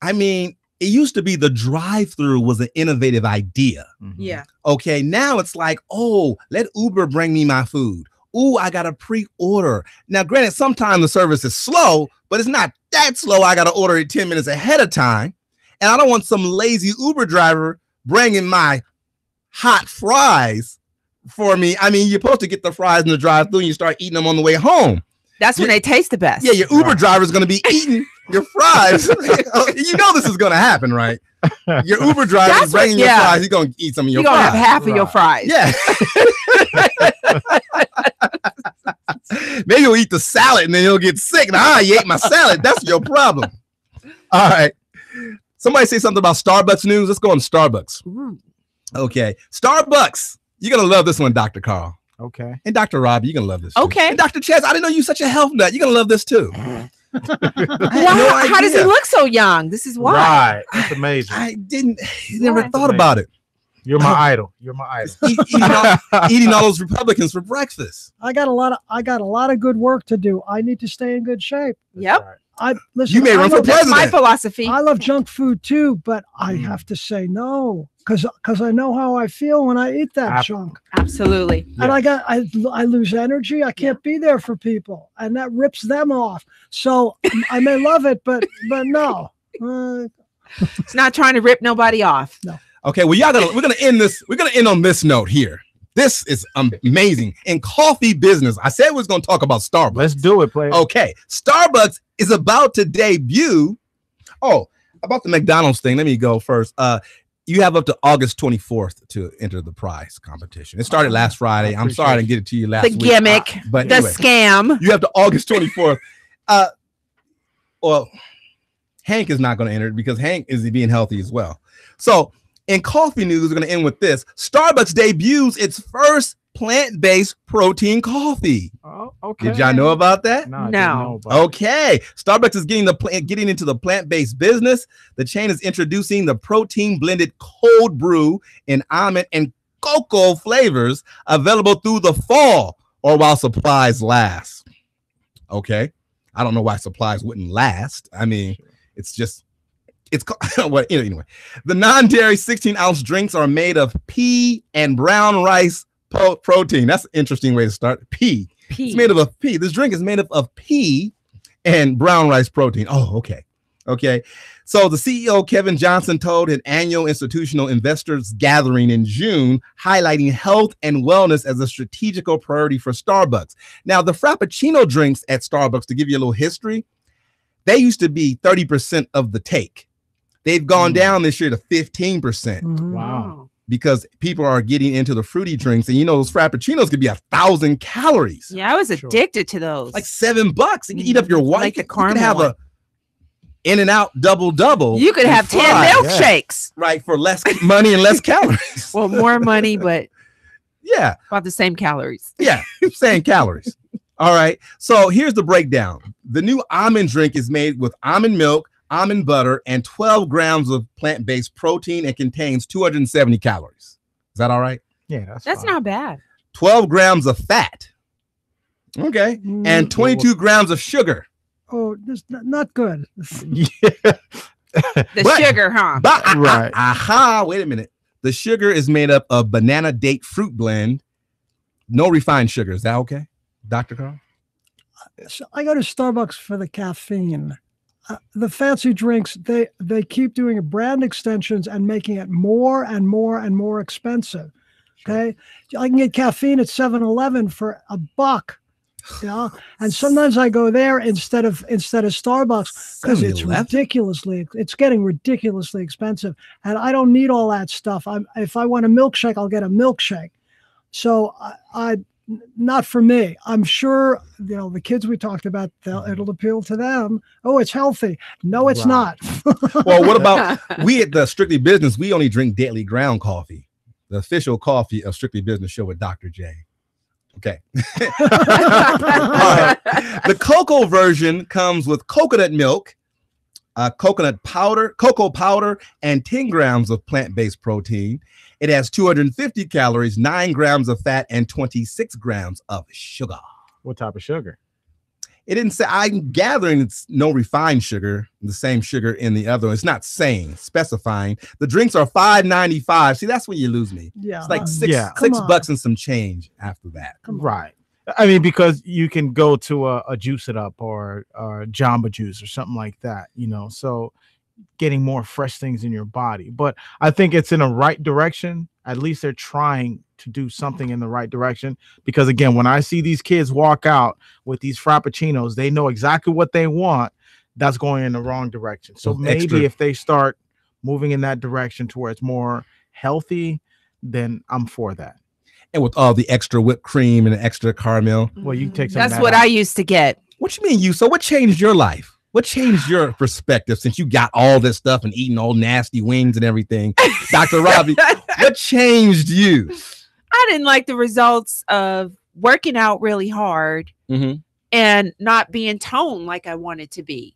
I mean, it used to be the drive-through was an innovative idea. Yeah. Okay. Now it's like, oh, let Uber bring me my food. Ooh, I got to pre-order. Now, granted, sometimes the service is slow, but it's not that slow. I got to order it 10 minutes ahead of time. And I don't want some lazy Uber driver bringing my hot fries for me. I mean, you're supposed to get the fries in the drive-thru and you start eating them on the way home. That's when they taste the best. Yeah, your Uber driver is going to be eating your fries. You know this is going to happen, right? Your Uber driver is bringing your fries. He's going to eat some of your fries. You're going to have half of your fries. Yeah. Maybe he'll eat the salad and then he'll get sick. Now, he ate my salad. That's your problem. All right. Somebody say something about Starbucks news. Let's go on Starbucks. Ooh. Okay. Starbucks. You're going to love this one, Dr. Carl. Okay. And Dr. Robbi, you're going to love this too. Okay. And Dr. Chaz, I didn't know you were such a health nut. You're going to love this too. How does he look so young? This is why. Right. That's amazing. I never thought about it. You're my idol. You're my idol. Eating all those Republicans for breakfast. I got a lot of good work to do. I need to stay in good shape. Yep. Listen, You may run for president. That's my philosophy. I love junk food too, but I have to say no because I know how I feel when I eat that junk. Absolutely. And I lose energy. I can't be there for people, and that rips them off. So I may love it, but no. It's not trying to rip nobody off. No. Okay, well, we're gonna end this. We're gonna end on this note here. This is amazing. In coffee business, I said we was gonna talk about Starbucks. Let's do it, player. Okay, Starbucks is about to debut. Oh, about the McDonald's thing. Let me go first. You have up to August 24th to enter the prize competition. It started last Friday. I'm sorry I didn't get it to you last week. The gimmick, but the anyway, scam. You have to August 24th. Well, Hank is not going to enter it because Hank is being healthy as well. So in coffee news, we're going to end with this. Starbucks debuts its first plant-based protein coffee. Oh, okay. Did y'all know about that? No. Okay. Starbucks is getting into the plant-based business. The chain is introducing the protein-blended cold brew in almond and cocoa flavors available through the fall or while supplies last. Okay. I don't know why supplies wouldn't last. I mean, it's what anyway. The non-dairy 16-ounce drinks are made of pea and brown rice protein. That's an interesting way to start. Pea. It's made of a pea. This drink is made up of pea and brown rice protein. Oh, okay. Okay. So the CEO, Kevin Johnson, told an annual institutional investors gathering in June, highlighting health and wellness as a strategical priority for Starbucks. Now, the Frappuccino drinks at Starbucks, to give you a little history, they used to be 30% of the take. They've gone down this year to 15%. Wow. Because people are getting into the fruity drinks, and you know those Frappuccinos could be 1,000 calories. Yeah, I was addicted to those. Like $7. You can eat up your wife. Like the you caramel could have one. a In-N-Out double. You could have 10 milkshakes. Right, for less money and less calories. Well, more money, but yeah, about the same calories. Yeah, same calories. All right. So here's the breakdown. The new almond drink is made with almond milk, almond butter, and 12 grams of plant-based protein and contains 270 calories. Is that all right? Yeah, that's not bad. 12 grams of fat. Okay. And 22 grams of sugar. Oh, this not good. The sugar, huh? Right. Wait a minute. The sugar is made up of banana date fruit blend. No refined sugar. Is that okay, Dr. Carl? So I go to Starbucks for the caffeine. The fancy drinks, they keep doing brand extensions and making it more and more and more expensive. Okay. I can get caffeine at 7-Eleven for $1. You know, and sometimes I go there instead of Starbucks because it's getting ridiculously expensive, and I don't need all that stuff. If I want a milkshake, I'll get a milkshake. So I not for me. I'm sure the kids we talked about, it'll appeal to them. Oh, it's healthy. No, it's not. Well, what about we at the Strictly Business? We only drink daily ground coffee, the official coffee of Strictly Business Show with Dr. J. Okay. The cocoa version comes with coconut milk, coconut powder, cocoa powder, and 10 grams of plant-based protein. It has 250 calories, 9 grams of fat, and 26 grams of sugar. What type of sugar? It didn't say. I'm gathering it's no refined sugar, the same sugar in the other. It's not specifying. The drinks are $5.95. See, that's where you lose me. Yeah, it's like $6 and some change after that. Right. I mean, because you can go to a Juice It Up or Jamba Juice or something like that, so getting more fresh things in your body. But I think it's in the right direction. At least they're trying to do something in the right direction, because again, when I see these kids walk out with these Frappuccinos, they know exactly what they want. That's going in the wrong direction. So maybe if they start moving in that direction to where it's more healthy, then I'm for that. And with all the extra whipped cream and the extra caramel. Well, you take some. That's what I used to get. What you mean, So what changed your life? What changed your perspective since you got all this stuff and eating all nasty wings and everything? Dr. Robbi, what changed you? I didn't like the results of working out really hard and not being toned like I wanted to be.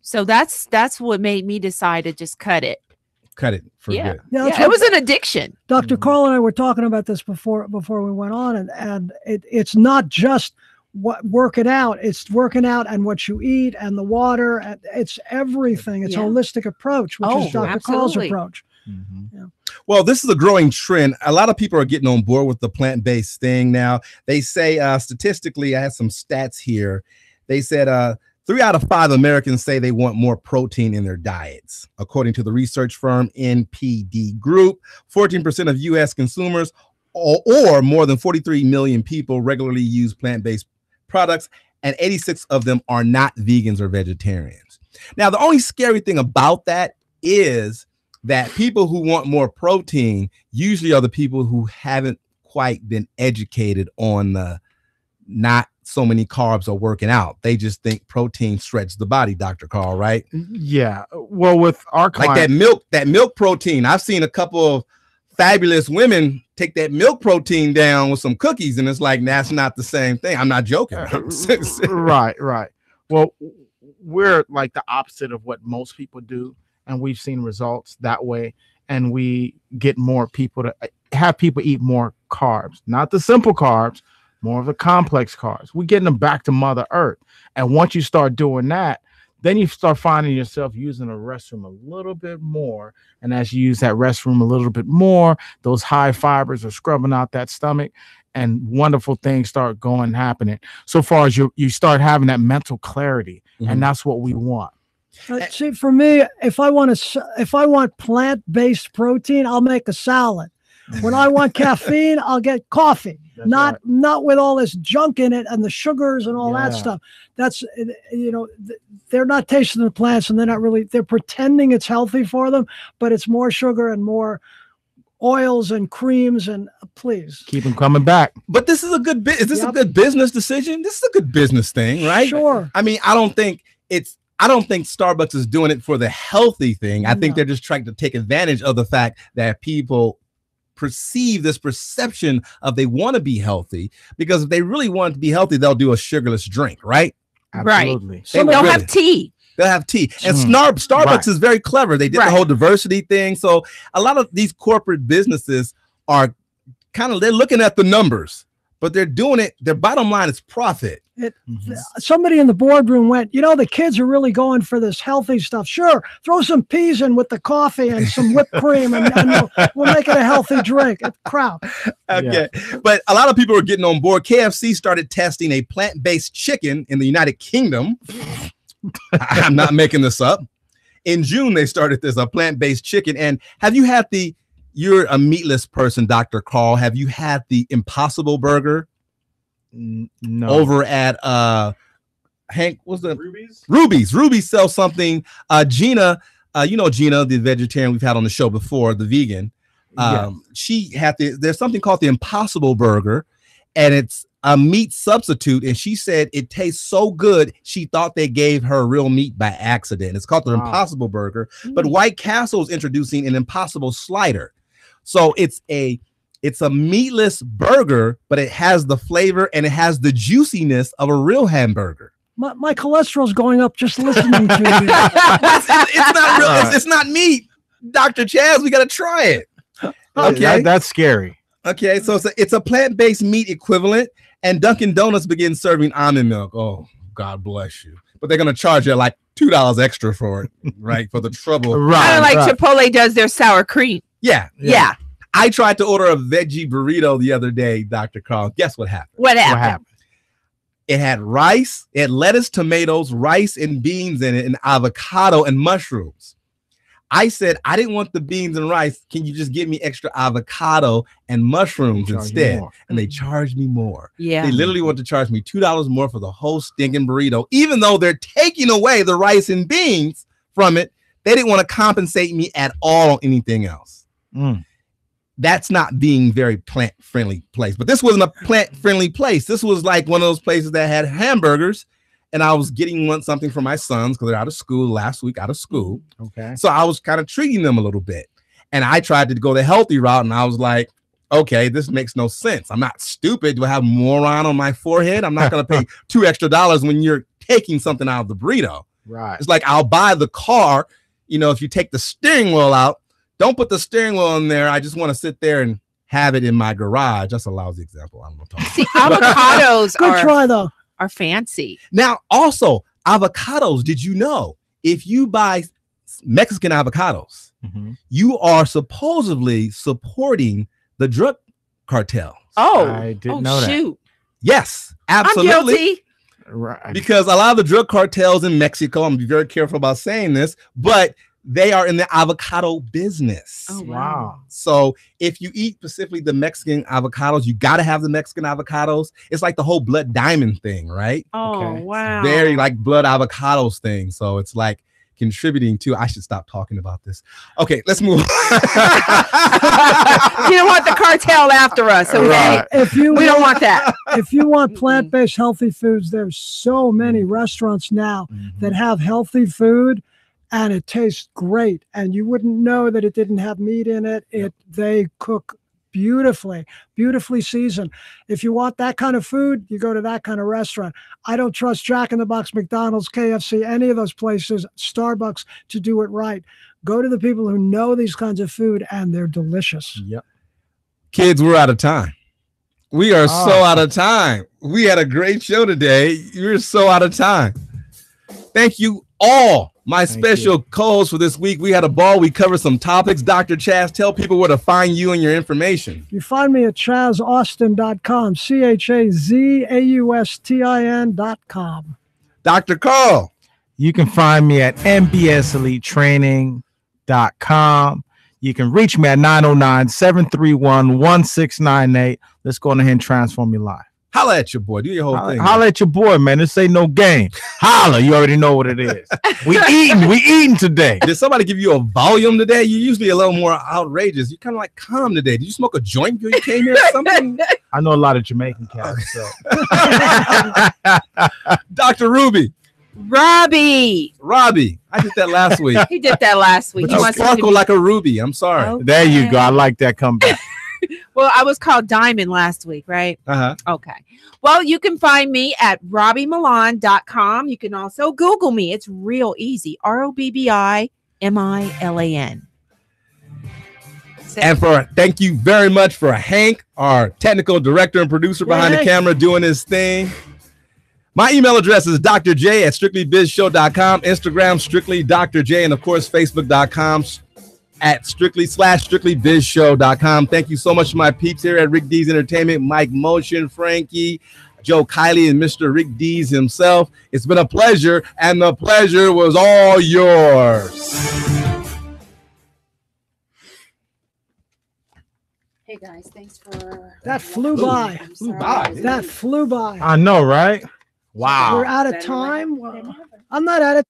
So that's what made me decide to just cut it. cut it for Yeah. good. Yeah, It was an addiction. Dr. Carl and I were talking about this before we went on, and it's not just what working out, it's working out and what you eat and the water, and it's everything. It's a holistic approach, which is Dr. Carl's approach. Yeah. Well, this is a growing trend. A lot of people are getting on board with the plant-based thing now. They say statistically, I have some stats here. They said 3 out of 5 Americans say they want more protein in their diets. According to the research firm NPD Group, 14% of U.S. consumers or more than 43 million people regularly use plant-based products, and 86 of them are not vegans or vegetarians. Now, the only scary thing about that is that people who want more protein usually are the people who haven't quite been educated on the not so many carbs or working out. They just think protein stretches the body, Dr. Carl, right? Yeah. Well, with our client, like that milk protein. I've seen a couple of fabulous women take that milk protein down with some cookies, and it's like, that's not the same thing. I'm not joking. Right. Well, we're like the opposite of what most people do, and we've seen results that way. And we get more people to have people eat more carbs, not the simple carbs, more of the complex carbs. We're getting them back to Mother Earth. And once you start doing that, then you start finding yourself using the restroom a little bit more. And as you use that restroom a little bit more, those high fibers are scrubbing out that stomach, and wonderful things start happening. So far as you start having that mental clarity, and that's what we want. See, for me, if I want plant-based protein, I'll make a salad. When I want caffeine, I'll get coffee. Not with all this junk in it and the sugars and all that stuff. That's, they're not tasting the plants, and they're pretending it's healthy for them, but it's more sugar and more oils and creams, and please keep them coming back. But this is a good is this a good business decision? This is a good business thing, right? Sure. I mean, I don't think Starbucks is doing it for the healthy thing. I think they're just trying to take advantage of the fact that people perceive this perception of they want to be healthy, because if they really want to be healthy, they'll do a sugarless drink, right? Absolutely. Right. So they'll have tea. They'll have tea. And Starbucks is very clever. They did the whole diversity thing. So a lot of these corporate businesses are they're looking at the numbers, but they're doing it. Their bottom line is profit. Somebody in the boardroom went, the kids are really going for this healthy stuff. Sure, throw some peas in with the coffee and some whipped cream, and we'll make it a healthy drink. Crap. Okay. Yeah. But a lot of people are getting on board. KFC started testing a plant-based chicken in the United Kingdom. I'm not making this up. In June, they started a plant-based chicken. And have you had you're a meatless person, Dr. Carl. Have you had the Impossible Burger? No. Over at Hank, what's the Ruby's sells something. Gina, Gina, the vegetarian we've had on the show before, the vegan. She had there's something called the Impossible Burger, and it's a meat substitute, and she said it tastes so good she thought they gave her real meat by accident. It's called the Impossible Burger, but White Castle is introducing an Impossible Slider. So it's a meatless burger, but it has the flavor and it has the juiciness of a real hamburger. My cholesterol's going up just listening to you. It's not real. It's not meat, Dr. Chaz. We got to try it. Okay, that's scary. Okay, so it's a plant-based meat equivalent, and Dunkin' Donuts begins serving almond milk. Oh, God bless you. But they're going to charge you like $2 extra for it, right? For the trouble. Kind of like Chipotle does their sour cream. Yeah. I tried to order a veggie burrito the other day, Dr. Carl. Guess what happened? What happened? It had rice, it had lettuce, tomatoes, rice and beans in it, and avocado and mushrooms. I said, I didn't want the beans and rice. Can you just give me extra avocado and mushrooms instead? And they charged me more. Yeah. They literally want to charge me $2 more for the whole stinking burrito, even though they're taking away the rice and beans from it. They didn't want to compensate me at all on anything else. That's not being very plant-friendly place. But this wasn't a plant-friendly place. This was like one of those places that had hamburgers, and I was getting something for my sons because they're out of school last week, Okay. So I was kind of treating them a little bit. And I tried to go the healthy route, and I was like, okay, this makes no sense. I'm not stupid. Do I have moron on my forehead? I'm not going to pay $2 extra when you're taking something out of the burrito. Right. It's like I'll buy the car, if you take the steering wheel out, Don't put the steering wheel in there. I just want to sit there and have it in my garage. That's a lousy example. I don't know. See, avocados Good try though. are fancy. Now, also avocados. Did you know if you buy Mexican avocados, you are supposedly supporting the drug cartel? Oh, I didn't know that. shoot. Yes, absolutely. I'm guilty. Right. Because a lot of the drug cartels in Mexico, I'm gonna be very careful about saying this, but they are in the avocado business. Oh, Wow. So if you eat specifically the Mexican avocados, you got to have the Mexican avocados. It's like the whole blood diamond thing, right? Oh, Okay. wow. Very like blood avocados thing. So it's like contributing to. I should stop talking about this. Okay, let's move on. You don't want the cartel after us, okay? Right. We don't want that. If you want plant-based healthy foods, there's so many restaurants now that have healthy food, and it tastes great. And you wouldn't know that it didn't have meat in it. They cook beautifully seasoned. If you want that kind of food, you go to that kind of restaurant. I don't trust Jack in the Box, McDonald's, KFC, any of those places, Starbucks, to do it right. Go to the people who know these kinds of food, and they're delicious. Yep. Kids, we're out of time. We are so out of time. We had a great show today. We're so out of time. Thank you all, my special co-hosts for this week. We had a ball. We covered some topics. Dr. Chaz, tell people where to find you and your information. You find me at chazaustin.com, CHAZAUSTIN.com. Dr. Carl. You can find me at mbselitetraining.com. You can reach me at 909-731-1698. Let's go ahead and transform your life. Holla at your boy. Do your whole thing. Holla at your boy, man. This ain't no game. Holla. You already know what it is. We eating today. Did somebody give you a volume today? You're usually a little more outrageous. You kind of like calm today. Did you smoke a joint before you came here or something? I know a lot of Jamaican cats. So. Dr. Ruby. Robbi. I did that last week. He did that last week. But you sparkle like a ruby. I'm sorry. Okay. There you go. I like that comeback. Well, I was called Diamond last week, right? Uh-huh. Okay. Well, you can find me at RobbiMilan.com. You can also Google me. It's real easy. ROBBIMILAN. And thank you very much for Hank, our technical director and producer behind the camera, doing his thing. My email address is drj@strictlybizshow.com, Instagram Strictly Dr. J, and of course Facebook.com @strictlybizshow.com. Thank you so much to my peeps here at Rick D's Entertainment, Mike Motion, Frankie, Joe Kiley, and Mr. Rick D's himself. It's been a pleasure, and the pleasure was all yours. Hey guys, thanks for that. Flew by. That flew by. I know, right? Wow. We're out of time. I'm not out of